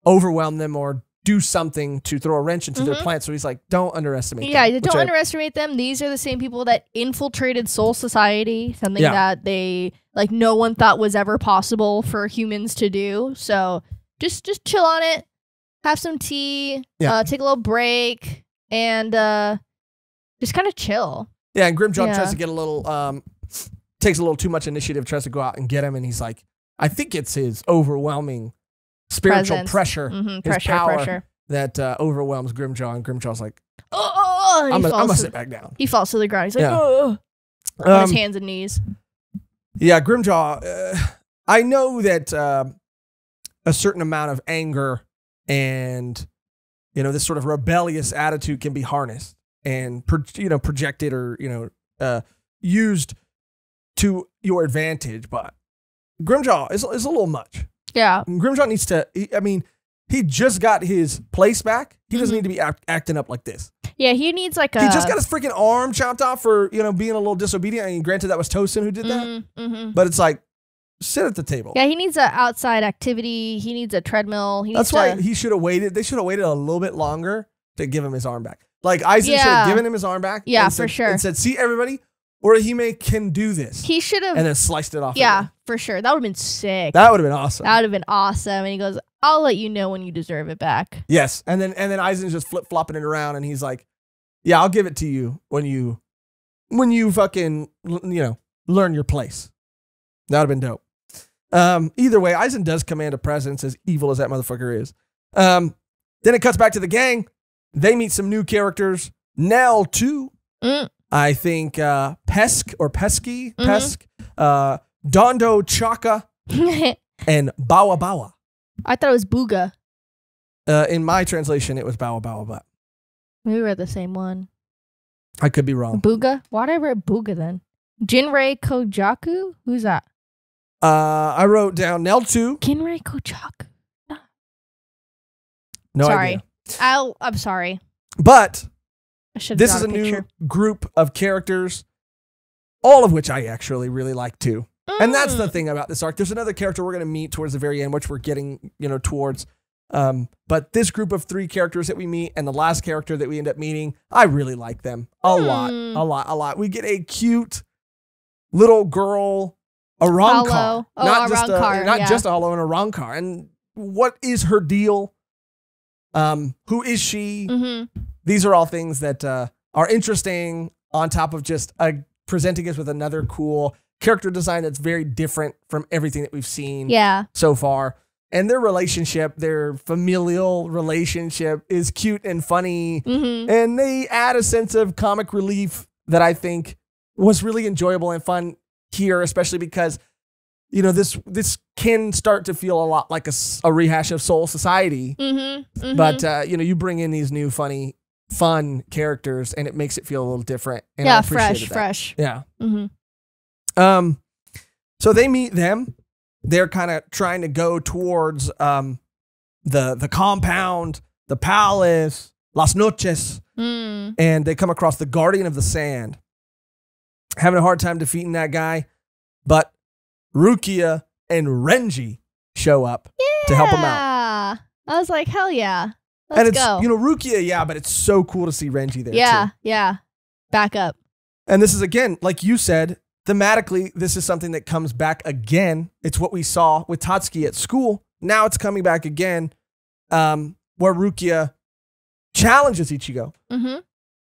overwhelm them or do something to throw a wrench into their plan. So he's like, don't underestimate them. Yeah, don't underestimate them. These are the same people that infiltrated Soul Society, something that they, no one thought was ever possible for humans to do. So just chill on it, have some tea, take a little break, and just kind of chill. Yeah, and Grimjaw tries to get a little takes a little too much initiative, tries to go out and get him, and he's like, I think it's his overwhelming spiritual pressure, his power that overwhelms Grimjaw, and Grimjaw's like, I'm gonna sit back down. He falls to the ground. He's like, on his hands and knees. Yeah, Grimjaw, I know that a certain amount of anger and, this sort of rebellious attitude can be harnessed and, projected or, used to your advantage. But Grimjaw is a little much. Yeah. Grimjaw needs to, he just got his place back. He doesn't need to be acting up like this. Yeah, he needs like He just got his freaking arm chopped off for, being a little disobedient. And granted, that was Tosin who did that. But it's like, sit at the table. Yeah, he needs an outside activity. He needs a treadmill. That's why he should have waited. They should have waited a little bit longer to give him his arm back. Like, Aizen should have given him his arm back. Yeah, for sure. And said, see, everybody, Orihime can do this. He should have. And then sliced it off. Yeah, for sure. That would have been sick. That would have been awesome. That would have been awesome. And he goes, I'll let you know when you deserve it back. Yes. And then Aizen's just flip-flopping it around, and he's like, yeah, I'll give it to you when you fucking, learn your place. That would have been dope. Either way, Aizen does command a presence, as evil as that motherfucker is. Then it cuts back to the gang. They meet some new characters. Nell, too. I think Pesk or Pesky, Pesk, Dondo Chaka, and Bawa Bawa. I thought it was Booga. In my translation, it was Bawa Bawa, but maybe we're the same one. I could be wrong. Booga? Why'd I write Booga then? Jinrei Kojaku? Who's that? I wrote down Nell 2. Jinrei Kojaku. No idea. I'm sorry. But this is a new group of characters, all of which I actually really like too. And that's the thing about this arc. There's another character we're going to meet towards the very end, which we're getting, towards. But this group of 3 characters that we meet and the last character that we end up meeting, I really like them a lot. We get a cute little girl, Arrancar. Not just a Hollow, and Arrancar. And what is her deal? Who is she? These are all things that are interesting, on top of just presenting us with another cool character design that's very different from everything that we've seen so far. And their relationship, their familial relationship, is cute and funny. And they add a sense of comic relief that I think was really enjoyable and fun here, especially because, this can start to feel a lot like a rehash of Soul Society. But, you bring in these new fun characters, and it makes it feel a little different. And I appreciated that. Fresh. Yeah. So they meet them. They're kind of trying to go towards the compound, the palace, Las Noches, and they come across the Guardian of the Sand. Having a hard time defeating that guy, but Rukia and Renji show up to help him out. I was like, hell yeah. Let's go. Rukia, but it's so cool to see Renji there too. Yeah. Back up. And this is, again, like you said, thematically, this is something that comes back again. It's what we saw with Tatsuki at school. Now it's coming back again, where Rukia challenges Ichigo,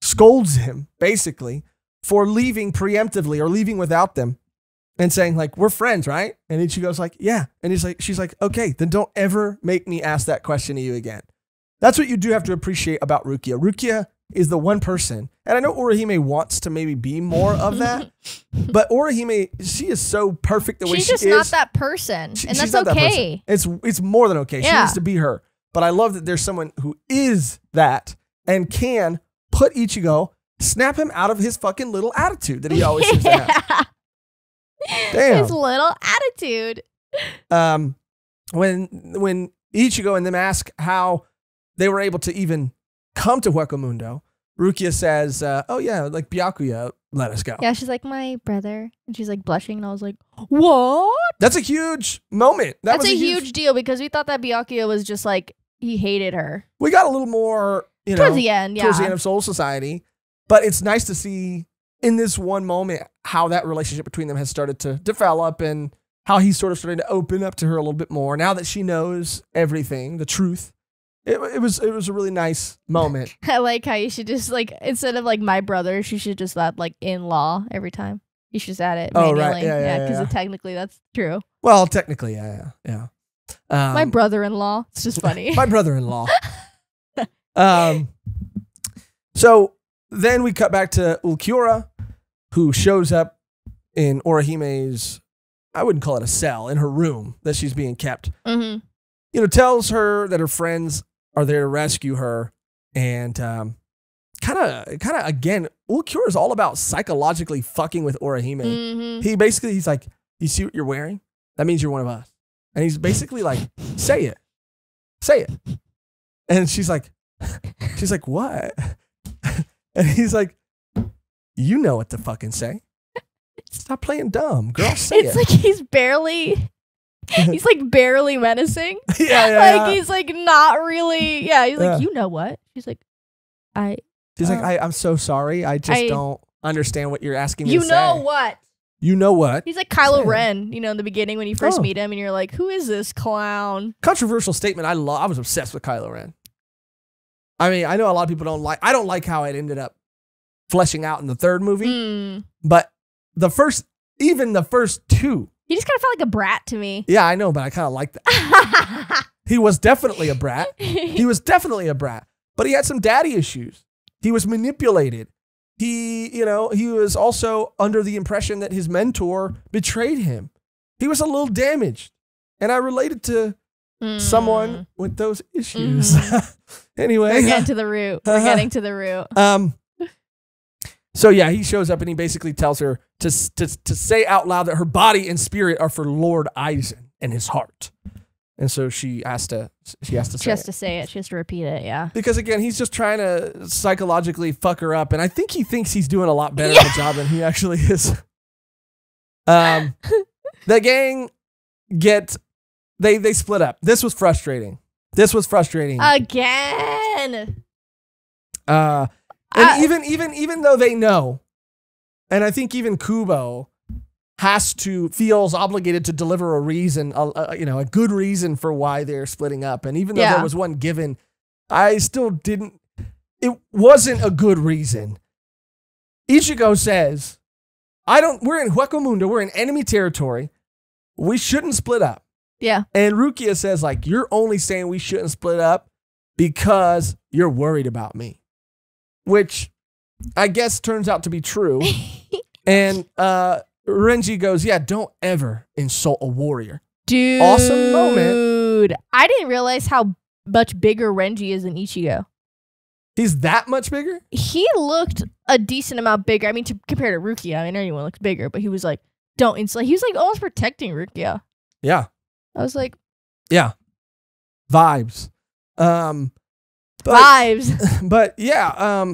scolds him, basically, for leaving preemptively or leaving without them and saying, like, we're friends, right? And Ichigo's like, yeah. And she's like, okay, then don't ever make me ask that question to you again. That's what you do have to appreciate about Rukia. Rukia is the one person, and I know Orihime wants to maybe be more of that, but Orihime, she is so perfect the way she is. She's just not that person, and that's okay. It's more than okay. She needs to be her. But I love that there's someone who is that and can put Ichigo, snap him out of his fucking little attitude that he always seems to have. Damn. His little attitude. When Ichigo and them ask how they were able to even come to Hueco Mundo, Rukia says, oh yeah, like Byakuya let us go. Yeah, she's like, my brother. And she's like blushing, and I was like, what? That's a huge moment. That's a huge deal, because we thought that Byakuya was just like, he hated her. We got a little more, towards the end of Soul Society. But it's nice to see in this one moment how that relationship between them has started to develop, and how he's sort of starting to open up to her a little bit more now that she knows everything, the truth. It was a really nice moment. I like how you should just, like, instead of like my brother, she should just add like in-law every time. You should just add it Oh, manually. right. Yeah, Because technically that's true. Well, technically, yeah. My brother-in-law. It's just funny. My brother-in-law. So then we cut back to Ulquiorra, who shows up in Orihime's, I wouldn't call it a cell, in her room that she's being kept. Mm-hmm. You know, tells her that her friends are there to rescue her, and kind of again, Ulquiorra is all about psychologically fucking with Orihime. Mm-hmm. He's like, you see what you're wearing? That means you're one of us. And he's basically like, say it. And she's like, what? And he's like, you know what to fucking say. Stop playing dumb, girl. Say it. It's like he's like barely menacing. Yeah. He's like not really. Yeah. He's like, you know what? She's like, She's like, I'm so sorry. I just don't understand what you're asking me to say. You know what? You know what? He's like Kylo Ren, in the beginning when you first meet him, and you're like, who is this clown? Controversial statement. I was obsessed with Kylo Ren. I mean, I know a lot of people don't like. I don't like how it ended up fleshing out in the third movie, but even the first two, he just kind of felt like a brat to me. Yeah, I know, but I kind of like that. He was definitely a brat. But he had some daddy issues. He was manipulated. He was also under the impression that his mentor betrayed him. He was a little damaged. And I related to someone with those issues. Anyway. We're getting to the root. So yeah, he shows up and he basically tells her to say out loud that her body and spirit are for Lord Aizen and his heart. And so she has to say it. She has to repeat it, yeah. Because again, he's just trying to psychologically fuck her up. And I think he thinks he's doing a lot better of a job than he actually is. The gang they split up. This was frustrating. Again. And even though they know, and I think even Kubo feels obligated to deliver a reason, a good reason for why they're splitting up. And even though there was one given, I still didn't. It wasn't a good reason. Ichigo says, we're in Hueco Mundo, we're in enemy territory. We shouldn't split up. Yeah. And Rukia says, like, you're only saying we shouldn't split up because you're worried about me. Which I guess turns out to be true. And Renji goes, yeah, don't ever insult a warrior. Dude. Awesome moment. Dude, I didn't realize how much bigger Renji is than Ichigo. He's that much bigger? He looked a decent amount bigger. I mean, compared to Rukia, I mean, anyone looks bigger, but he was like, don't insult. He was like almost protecting Rukia. Yeah. I was like, yeah. Vibes. Vibes. But yeah,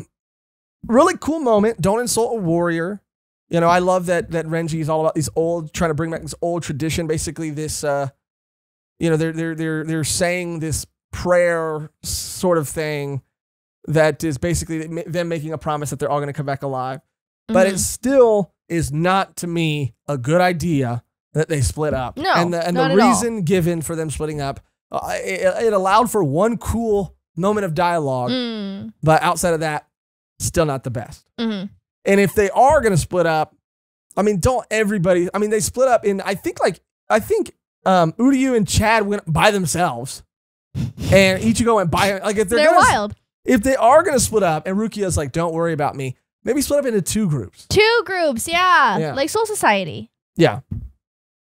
really cool moment. Don't insult a warrior. You know, I love that Renji is all about trying to bring back this old tradition. Basically, this, they're saying this prayer sort of thing that is basically them making a promise that they're all going to come back alive. But it still is not, to me, a good idea that they split up. No, and the reason given for them splitting up, it allowed for one cool moment of dialogue, but outside of that, still not the best. And if they are going to split up, I mean, they split up in, I think Uryu and Chad went by themselves and Ichigo went by, like, if they're wild. If they are going to split up and Rukia's like, don't worry about me, maybe split up into two groups. Yeah. Like Soul Society. Yeah.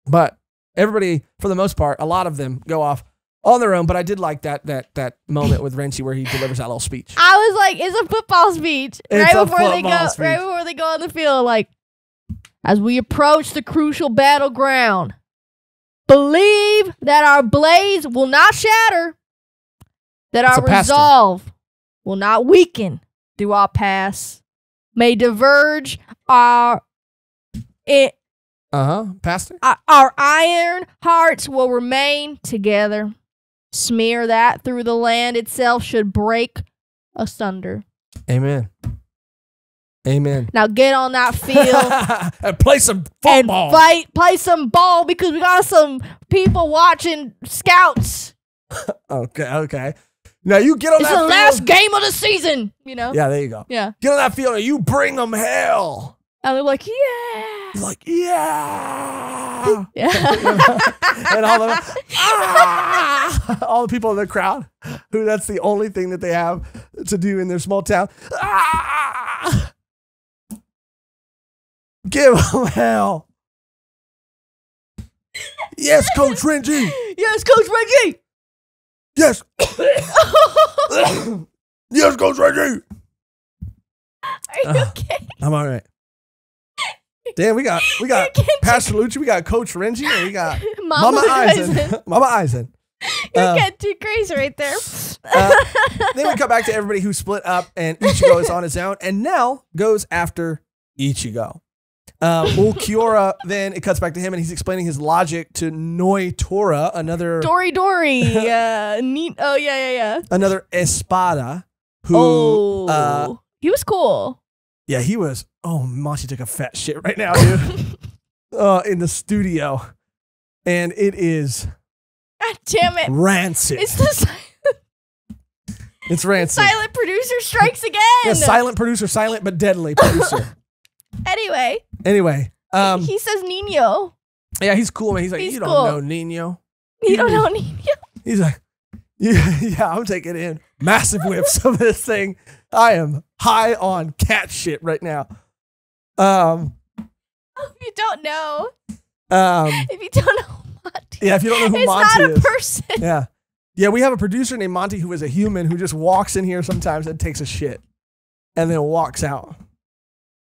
But everybody, for the most part, a lot of them go off on their own, but I did like that moment with Renji where he delivers that little speech. I was like, it's a football speech. Right before they go on the field, like, as we approach the crucial battleground, believe that our blades will not shatter, that our resolve will not weaken through our paths, may diverge Pastor? Our iron hearts will remain together. Smear that through the land itself should break asunder. Amen. Now get on that field and play some football. And play some ball because we got some people watching scouts. Okay. Now you get on that field. It's the last game of the season, you know? Yeah, there you go. Yeah. Get on that field and you bring them hell. And they're like, yeah. He's like, yeah. Yeah. And all the people in the crowd, who that's the only thing that they have to do in their small town. Give them hell. Yes, Coach Renji. Yes, Coach Reggie. Yes. Yes, Coach Reggie. Are you okay? I'm all right. Damn, we got Pastor Lucci, we got Coach Renji, and we got Mama Eisen. Mama Eisen. You're getting too crazy right there. Then we come back to everybody who split up, and Ichigo is on his own, and Nell goes after Ichigo. Ulquiorra, then it cuts back to him, and he's explaining his logic to Noitora, another Dory. Neat. Oh yeah. Another Espada, who he was cool. Yeah, he was. Oh, Monty took a fat shit right now, dude. In the studio, and it is. God damn it! Rancid. It's rancid. Silent producer strikes again. Yeah, silent producer, silent but deadly producer. Anyway, he says Nino. Yeah, he's cool, man. He's like, he's you cool. don't know Nino. You don't know Nino. He's like, yeah, I'm taking in massive whiffs of this thing. I am high on cat shit right now. If you don't know, Monty, yeah, if you don't know who it's Monty not a is, person. Yeah, we have a producer named Monty who is a human who just walks in here sometimes and takes a shit, and then walks out.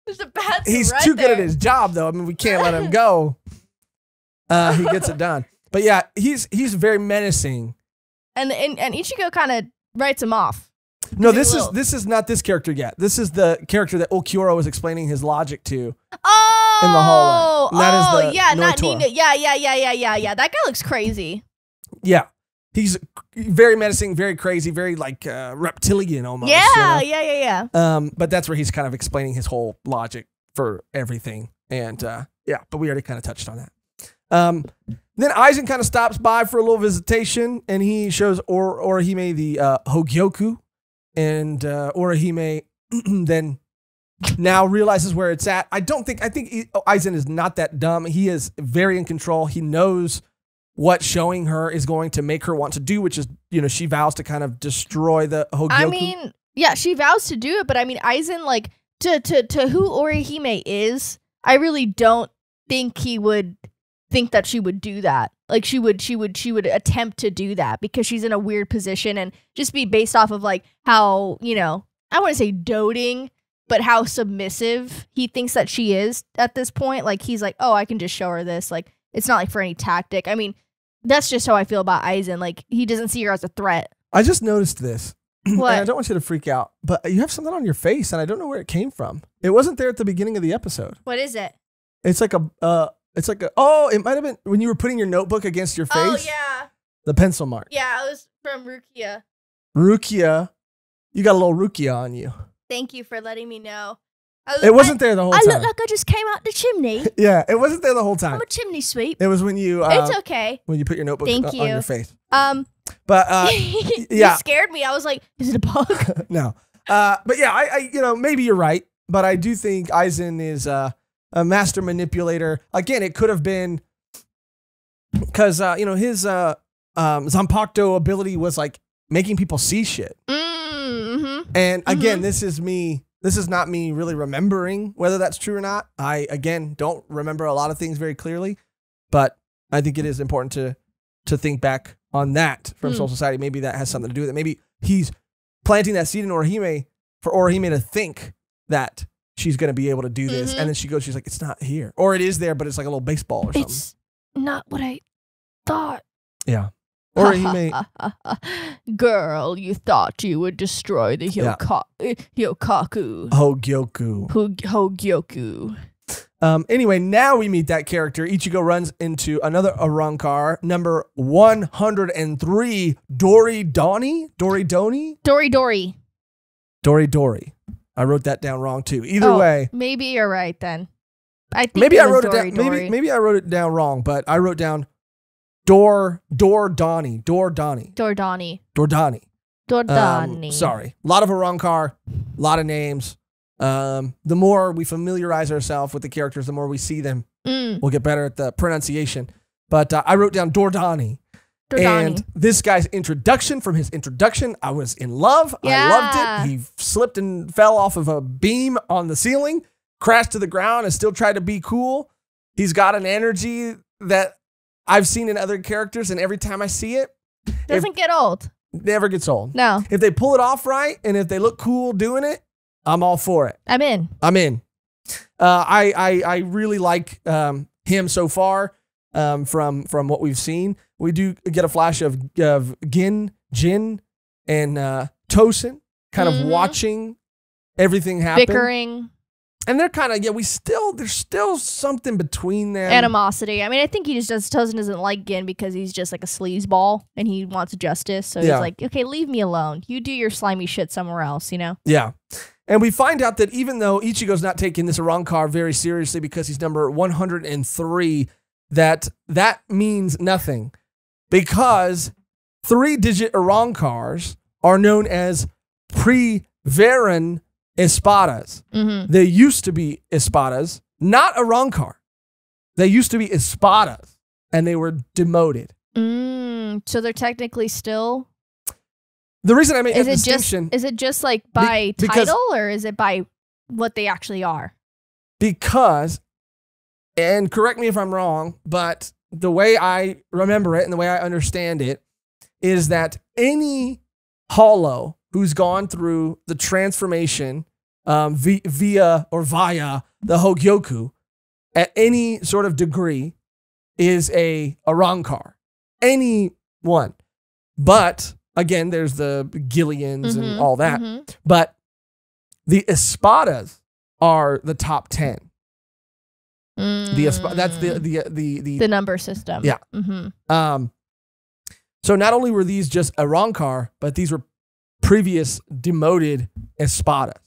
There's a bad. He's too good at his job, though. I mean, we can't let him go. He gets it done, but yeah, he's very menacing. And Ichigo kind of writes him off. No, this is not this character yet. This is the character that Ulquiorra was explaining his logic to. In the hallway. And that is the not Noitora. Nina. Yeah. That guy looks crazy. Yeah, he's very menacing, very crazy, very like reptilian almost. Yeah, you know? yeah. But that's where he's kind of explaining his whole logic for everything. And yeah, but we already kind of touched on that. Then Aizen kind of stops by for a little visitation, and he shows Orihime the Hogyoku. And Orihime then now realizes where it's at. I think Aizen is not that dumb. He is very in control. He knows what showing her is going to make her want to do, which is, she vows to kind of destroy the Hogyoku. I mean, yeah, she vows to do it, but I mean, Aizen, like, to who Orihime is, I really don't think he would think that she would do that. Like, she would attempt to do that because she's in a weird position, and just be based off of like how, I wouldn't say doting, but how submissive he thinks that she is at this point. Like, he's like, oh, I can just show her this. Like, it's not like for any tactic. I mean, that's just how I feel about Aizen. Like, he doesn't see her as a threat. I just noticed this. What? And I don't want you to freak out, but you have something on your face, and I don't know where it came from. It wasn't there at the beginning of the episode. What is it? It's like it might have been when you were putting your notebook against your face. Oh, yeah. The pencil mark. Yeah, it was from Rukia. Rukia. You got a little Rukia on you. Thank you for letting me know. It wasn't there the whole time. I look like I just came out the chimney. Yeah, it wasn't there the whole time. I'm a chimney sweep. It was when you. It's okay. When you put your notebook on your face. But yeah, you scared me. I was like, is it a bug? No. But yeah, I maybe you're right, but I do think Aizen is a master manipulator. Again, it could have been because his Zanpakuto ability was like making people see shit. Mm-hmm. And again, this is not me really remembering whether that's true or not. I, again, don't remember a lot of things very clearly, but I think it is important to think back on that from Soul Society. Maybe that has something to do with it. Maybe he's planting that seed in Orihime for Orihime to think that she's going to be able to do this. And then she's like, it's not here. Or it is there, but it's like a little baseball or something. It's not what I thought. Yeah. Orihime. Girl, you thought you would destroy the Hyokaku. Hogyoku. Anyway, now we meet that character. Ichigo runs into another Arrancar, number 103, Dory Doni. I wrote that down wrong too. Either way, maybe you're right then. I think maybe I wrote it Dory. down. Maybe I wrote it down wrong, but I wrote down Dordani. Dordani. Sorry, a lot of Arrancar, a lot of names. The more we familiarize ourselves with the characters, the more we see them, we'll get better at the pronunciation. But I wrote down Dordani. And this guy's introduction, from his introduction, I was in love. I loved it. He slipped and fell off of a beam on the ceiling, crashed to the ground, and still tried to be cool. He's got an energy that I've seen in other characters, and every time I see it, doesn't get old. Never gets old. No. If they pull it off right, and if they look cool doing it, I'm all for it. I'm in. I really like him so far. From what we've seen, we do get a flash of Jin, and Tosin kind of watching everything happen, bickering, and they're kind of there's still something between them. Animosity. I mean, I think Tosin doesn't like Gin because he's just like a sleazeball and he wants justice. So he's like, okay, leave me alone. You do your slimy shit somewhere else, you know? Yeah. And we find out that even though Ichigo's not taking this Arrancar very seriously because he's number 103, that means nothing, because 3-digit Arrancars are known as Priveran Espadas. They used to be Espadas, not Arrancar. They used to be Espadas, and they were demoted. So they're technically still... The reason I made that distinction... Is it just like by title, or is it by what they actually are? Because... And correct me if I'm wrong, but the way I remember it and the way I understand it is that any Hollow who's gone through the transformation via the Hogyoku at any sort of degree is a Arrancar. Any one. But, again, there's the Gillians and all that. But the Espadas are the top 10. That's the number system. Yeah. So not only were these just Arrancar, but these were previous demoted Espadas.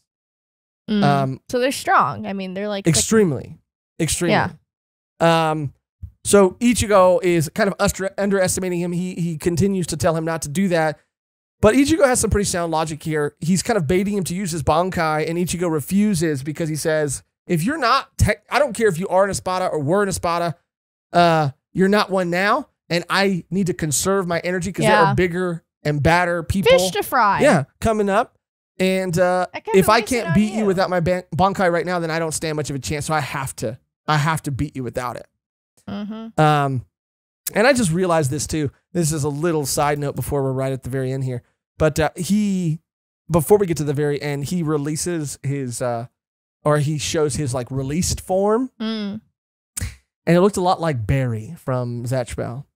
So they're strong. I mean, they're like extremely. Yeah. So Ichigo is kind of underestimating him. He continues to tell him not to do that. But Ichigo has some pretty sound logic here. He's kind of baiting him to use his Bankai, and Ichigo refuses because he says, if you're not, I don't care if you are an Espada or were an Espada, you're not one now, and I need to conserve my energy because there are bigger and badder people. Fish to fry. Yeah, coming up. And if I can't beat you without my Bankai right now, then I don't stand much of a chance, so I have to beat you without it. And I just realized this too. This is a little side note before we're right at the very end here. But before we get to the very end, he releases his... or he shows his like released form. And it looked a lot like Barry from Zatch Bell.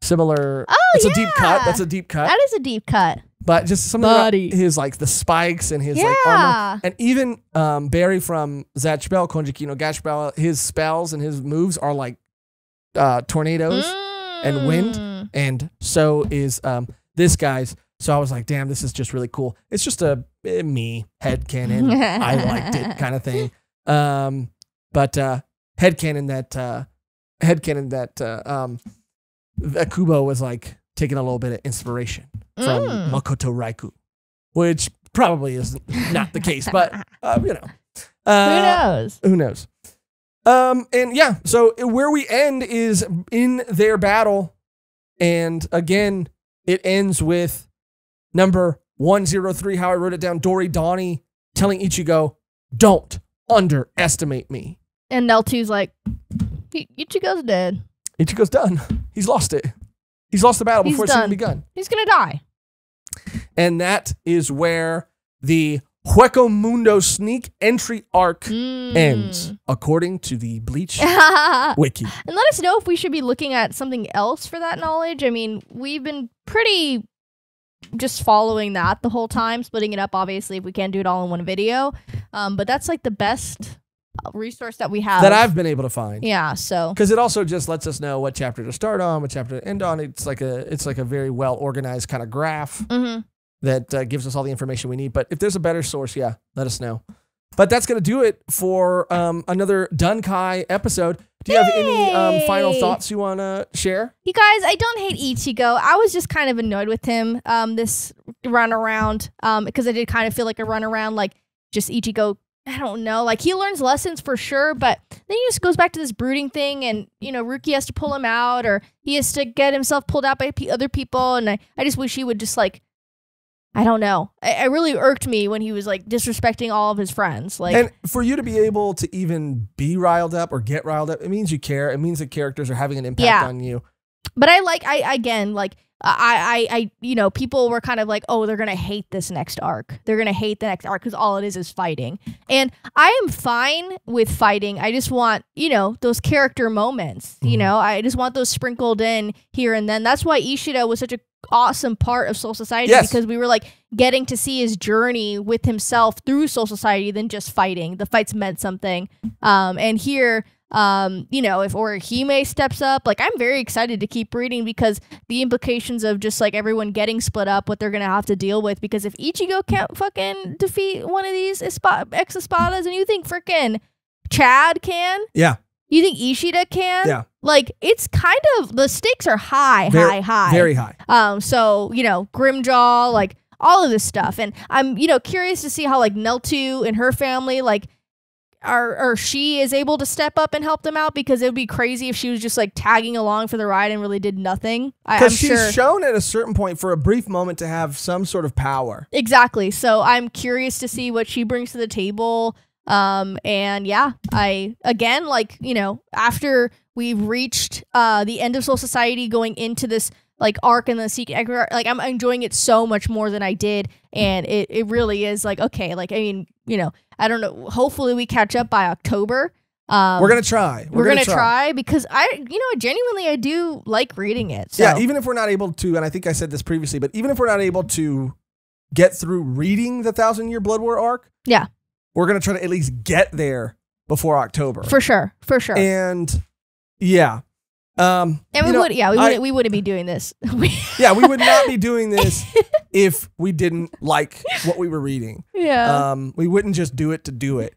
Similar. Oh, it's a deep cut. That's a deep cut. That is a deep cut. But just something about his like the spikes and his like armor. And even Barry from Zatch Bell, Konjiki no Gash Bell, his spells and his moves are like tornadoes and wind. And so is this guy's. So I was like, damn, this is just really cool. It's just a me headcanon. I liked it kind of thing. But headcanon that Kubo was like taking a little bit of inspiration from Makoto Raikou, which probably is not the case, but you know. Who knows? And yeah, so where we end is in their battle. And again, it ends with number 103, how I wrote it down, Dori telling Ichigo, don't underestimate me. And L2's like, Ichigo's dead. Ichigo's done. He's lost it. He's lost the battle before it's even begun. He's going to die. And that is where the Hueco Mundo sneak entry arc ends, according to the Bleach wiki. And let us know if we should be looking at something else for that knowledge. I mean, we've been pretty just following that the whole time, splitting it up, obviously, if we can't do it all in one video. But that's like the best resource that we have. That I've been able to find. Yeah, so. Because it also just lets us know what chapter to start on, what chapter to end on. It's like a very well organized kind of graph that gives us all the information we need. But if there's a better source, yeah, let us know. But that's going to do it for another Dunkai episode. Do you have any final thoughts you want to share? You guys, I don't hate Ichigo. I was just kind of annoyed with him this run around because I did kind of feel like a run around, like just Ichigo I don't know. Like, he learns lessons for sure, but then he just goes back to this brooding thing, and, you know, Ruki has to pull him out, or he has to get himself pulled out by other people, and I just wish he would just, like, I don't know. It really irked me when he was, like, disrespecting all of his friends. Like, and for you to be able to even be riled up or get riled up, it means you care. It means the characters are having an impact on you. But you know, people were kind of like, oh, they're going to hate this next arc. They're going to hate the next arc because all it is fighting. And I am fine with fighting. I just want, you know, those character moments. You know, I just want those sprinkled in here and then. That's why Ishida was such a awesome part of Soul Society, because we were like getting to see his journey with himself through Soul Society than just fighting. The fights meant something. And here, you know, if Orihime steps up, like, I'm very excited to keep reading, because the implications of just like everyone getting split up, what they're gonna have to deal with, because if Ichigo can't fucking defeat one of these ex-espadas, and you think freaking Chad can, you think Ishida can, like, it's kind of, the stakes are high, very high. So, you know, Grimjaw, like, all of this stuff, and I'm, you know, curious to see how, like, Neltu and her family, like, or she is able to step up and help them out, because it would be crazy if she was just like tagging along for the ride and really did nothing. Because she's shown at a certain point for a brief moment to have some sort of power. Exactly. So I'm curious to see what she brings to the table. And yeah, again, like, you know, after we've reached the end of Soul Society, going into this like arc and the secret, like, I'm enjoying it so much more than I did, and it really is like, okay, like, I mean, you know, I don't know, hopefully we catch up by October. We're gonna try. We're gonna try, because I do like reading it. So. Yeah, even if we're not able to, and I think I said this previously, but even if we're not able to get through reading the 1,000-Year Blood War arc, we're gonna try to at least get there before October. For sure. And yeah. And we wouldn't be doing this. We would not be doing this if we didn't like what we were reading. We wouldn't just do it to do it.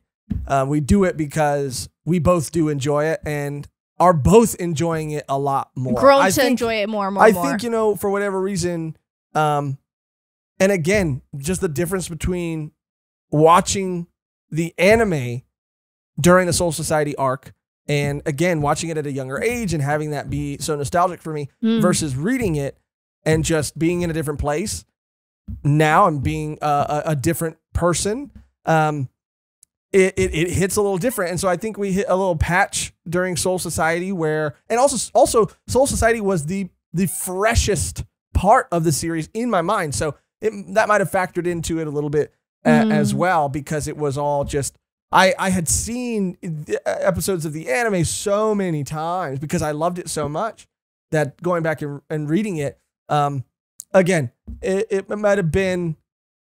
We do it because we both do enjoy it and are both enjoying it a lot more. Grown to enjoy it more and more. I think, you know, for whatever reason, and again, just the difference between watching the anime during the Soul Society arc, and again, watching it at a younger age and having that be so nostalgic for me versus reading it and just being in a different place now and being a different person, it hits a little different. And so I think we hit a little patch during Soul Society where, and also Soul Society was the freshest part of the series in my mind. So that might have factored into it a little bit as well, because it was all just, I had seen episodes of the anime so many times because I loved it so much that going back and reading it, again, it might have been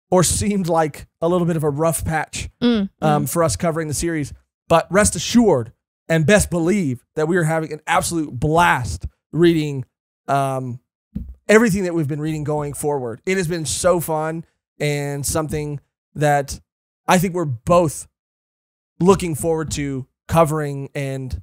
or seemed like a little bit of a rough patch for us covering the series. But rest assured and best believe that we are having an absolute blast reading everything that we've been reading going forward. It has been so fun and something that I think we're both looking forward to covering and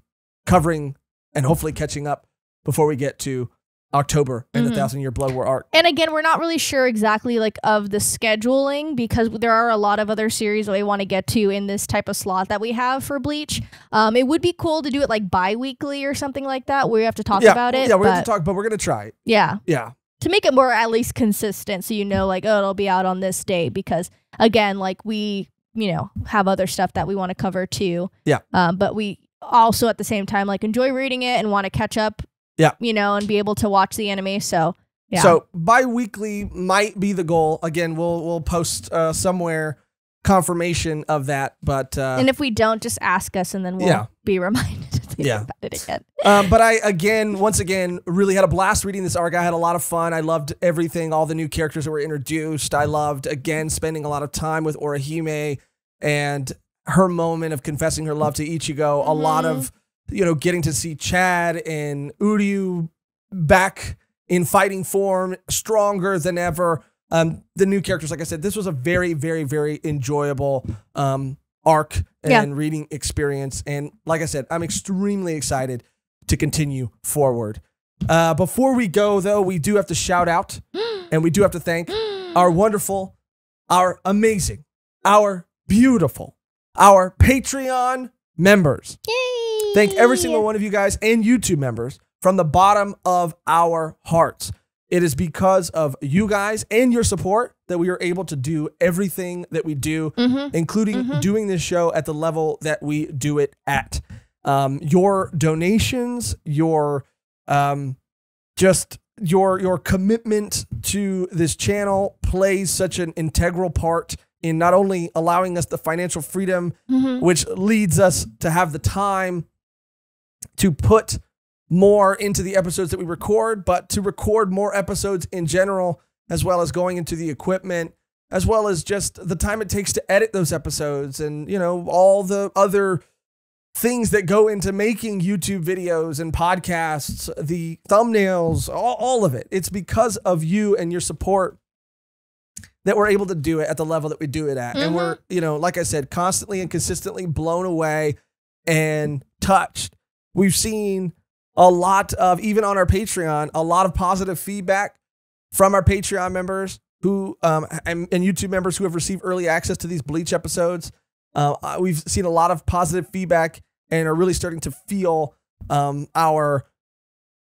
hopefully catching up before we get to October and the 1,000-Year Blood War arc. And again, we're not really sure exactly like of the scheduling, because there are a lot of other series that we want to get to in this type of slot that we have for Bleach. It would be cool to do it like bi-weekly or something like that, where we have to talk about it. Yeah, we have to talk, but we're going to try it. Yeah. Yeah. To make it more at least consistent, so you know, like, oh, it'll be out on this day, because again, like, we, you know, have other stuff that we want to cover too. Yeah. But we also at the same time like enjoy reading it and want to catch up. Yeah. You know, and be able to watch the anime. So yeah. So bi-weekly might be the goal. Again, we'll post somewhere confirmation of that. But and if we don't, just ask us and then we'll be reminded to think about it again. But once again, really had a blast reading this arc. I had a lot of fun. I loved everything, all the new characters that were introduced. I loved, again, spending a lot of time with Orihime and her moment of confessing her love to Ichigo. A lot of, you know, getting to see Chad and Uryu back in fighting form, stronger than ever. The new characters, like I said, this was a very, very, very enjoyable arc and reading experience. And like I said, I'm extremely excited to continue forward. Before we go, though, we do have to shout out and we do have to thank our wonderful, our amazing, our beautiful, our Patreon members. Yay! Thank every single one of you guys and YouTube members from the bottom of our hearts. It is because of you guys and your support that we are able to do everything that we do, including doing this show at the level that we do it at. Your donations, your commitment to this channel plays such an integral part in not only allowing us the financial freedom, which leads us to have the time to put more into the episodes that we record, but to record more episodes in general, as well as going into the equipment, as well as just the time it takes to edit those episodes and, you know, all the other things that go into making YouTube videos and podcasts, the thumbnails, all of it. It's because of you and your support that we're able to do it at the level that we do it at. And we're, you know, like I said, constantly and consistently blown away and touched. We've seen a lot of, even on our Patreon, a lot of positive feedback from our Patreon members who, and YouTube members who have received early access to these Bleach episodes. We've seen a lot of positive feedback and are really starting to feel our,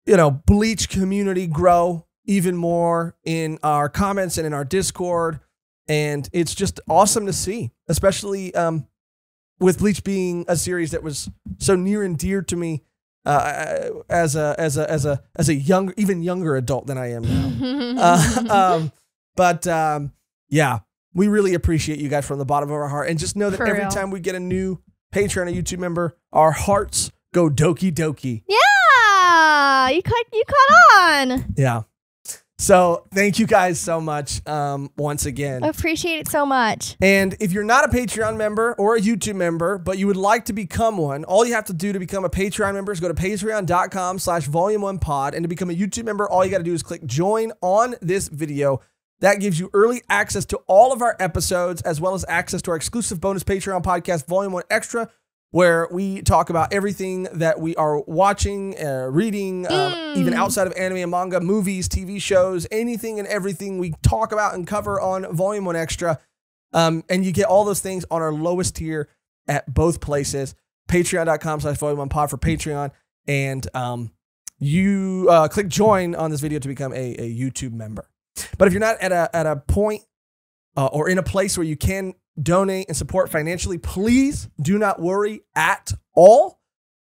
you know, Bleach community grow even more in our comments and in our Discord. And it's just awesome to see, especially with Bleach being a series that was so near and dear to me as a younger, even younger adult than I am now. Yeah, we really appreciate you guys from the bottom of our heart, and just know that every time we get a new Patreon or YouTube member, our hearts go doki doki. Yeah, you caught on. Yeah. So thank you guys so much once again. I appreciate it so much. And if you're not a Patreon member or a YouTube member, but you would like to become one, all you have to do to become a Patreon member is go to patreon.com/volume1pod. And to become a YouTube member, all you got to do is click join on this video. That gives you early access to all of our episodes, as well as access to our exclusive bonus Patreon podcast, Volume 1 Extra, where we talk about everything that we are watching, reading, even outside of anime and manga, movies, TV shows, anything and everything we talk about and cover on Volume 1 Extra. And you get all those things on our lowest tier at both places, patreon.com/volume1pod for Patreon. And you click join on this video to become a YouTube member. But if you're not at a point or in a place where you can donate and support financially, please do not worry at all,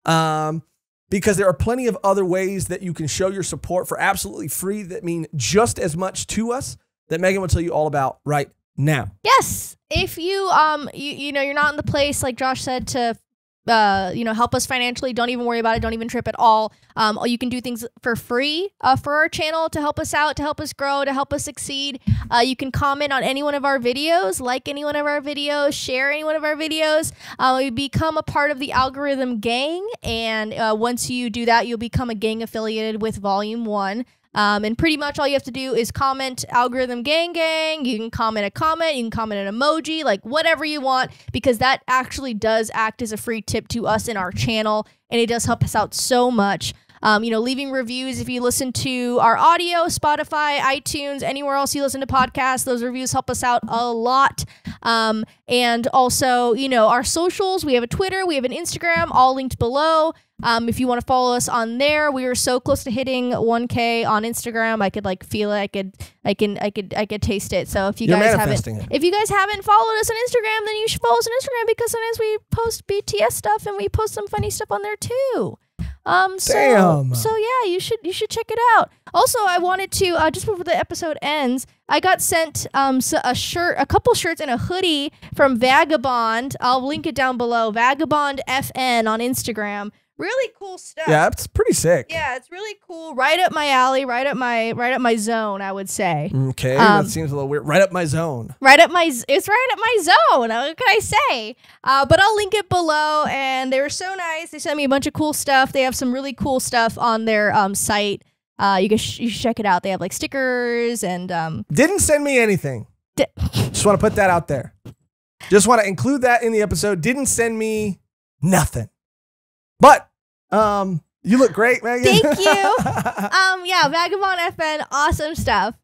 because there are plenty of other ways that you can show your support for absolutely free that mean just as much to us, that Megan will tell you all about right now. Yes, if you you know, you're not in the place, like Josh said, to you know, help us financially, don't even worry about it, don't even trip at all. You can do things for free for our channel to help us out, to help us grow, to help us succeed. You can comment on any one of our videos, like any one of our videos, share any one of our videos. You become a part of the Algorithm Gang, and once you do that, you'll become a gang affiliated with Volume 1. And pretty much all you have to do is comment Algorithm Gang Gang. You can comment a comment, you can comment an emoji, like whatever you want, because that actually does act as a free tip to us in our channel, and it does help us out so much. You know, leaving reviews if you listen to our audio, Spotify, iTunes, anywhere else you listen to podcasts, those reviews help us out a lot. And also, you know, our socials, we have a Twitter, we have an Instagram, all linked below. If you want to follow us on there, we are so close to hitting 1K on Instagram. I could like feel it. I could taste it. So if you guys haven't followed us on Instagram, then you should follow us on Instagram, because sometimes we post BTS stuff and we post some funny stuff on there too. So yeah, you should check it out. Also, I wanted to just before the episode ends, I got sent a couple shirts and a hoodie from Vagabond. I'll link it down below. Vagabond FN on Instagram. Really cool stuff. Yeah, it's pretty sick. Yeah, it's really cool. Right up my alley. Right up my zone, I would say. Okay, that seems a little weird. Right up my zone. It's right up my zone. What can I say? But I'll link it below. And they were so nice. They sent me a bunch of cool stuff. They have some really cool stuff on their site. You should check it out. They have like stickers and didn't send me anything. Just want to put that out there. Just want to include that in the episode. Didn't send me nothing. But you look great, Megan. Thank you. Yeah, Vagabond FN, awesome stuff.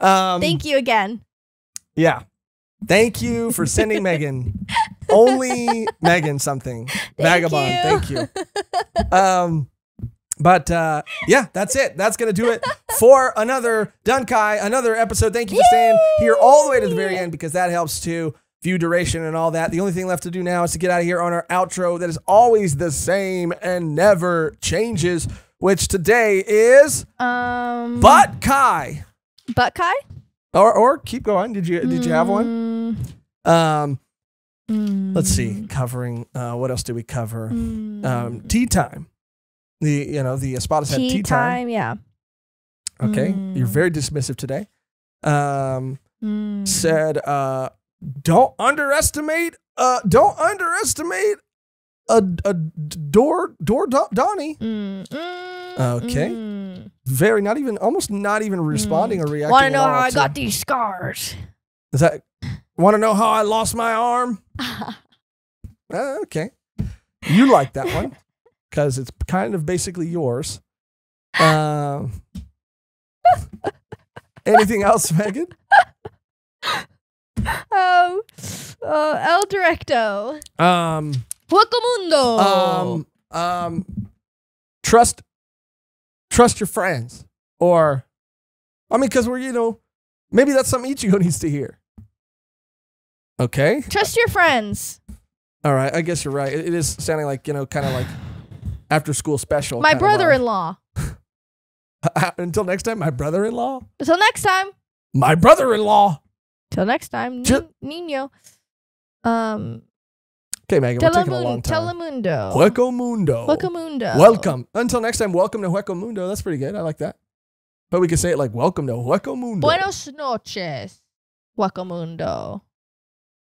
Thank you again. Yeah. Thank you for sending Megan only Megan something. Vagabond. Thank you. But yeah, that's it. That's going to do it for another Dunkai, another episode. Thank you for staying here all the way to the very end because that helps to view duration and all that. The only thing left to do now is to get out of here on our outro that is always the same and never changes, which today is Butt Kai. Butt Kai? Or keep going. Did you have one? Let's see. Covering what else did we cover? Tea time. The Espada said tea time. Yeah. Okay. You're very dismissive today. Said don't underestimate a Donnie. Okay. Very almost not even responding or reacting. Want to know how I got these scars? Is that want to know how I lost my arm? Okay. You like that one because it's kind of basically yours. Anything else, Megan? El Directo. Huecamundo. Trust your friends. Or, because we're, maybe that's something Ichigo needs to hear. Okay. Trust your friends. All right. I guess you're right. It is sounding like, kind of like after school special. My brother-in-law. Until next time, my brother-in-law. Until next time. My brother-in-law. Till next time, Nino. Okay, Megan, we're taking a long time. Telemundo. Huecamundo. Welcome. Until next time, welcome to Huecamundo. That's pretty good. I like that. But we can say it like, welcome to Huecamundo. Buenos noches, Huecamundo.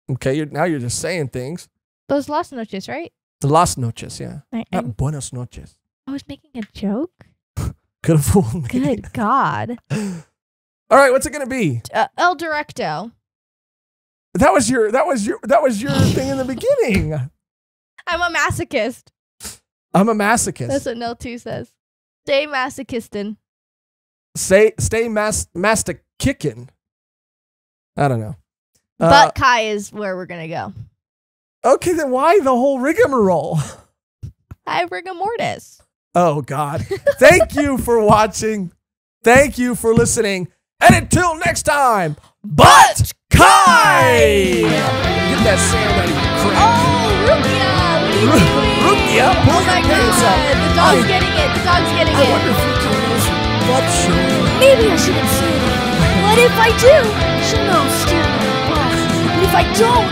Okay, now you're just saying things. Those las noches, right? The las noches, yeah. Not buenos noches. I was making a joke. Could have fooled me. Good God. All right, what's it gonna be? El Directo. That was your thing in the beginning. I'm a masochist. I'm a masochist. That's what Nel 2 says. Stay masochistin'. Stay mastic kicking. I don't know. Butt Kai is where we're gonna go. Okay, then why the whole rigmarole? Hi, rigor mortis. Oh God! Thank you for watching. Thank you for listening. And until next time, Butt Kai! Get that sound out of your crap. Oh, Rukia! Rukia, pull your pants up. The dog's getting it. The dog's getting it. I wonder if Rukia knows her butt show. Maybe I shouldn't say that. What if I do? She'll know I'm stealing her butt. But if I don't,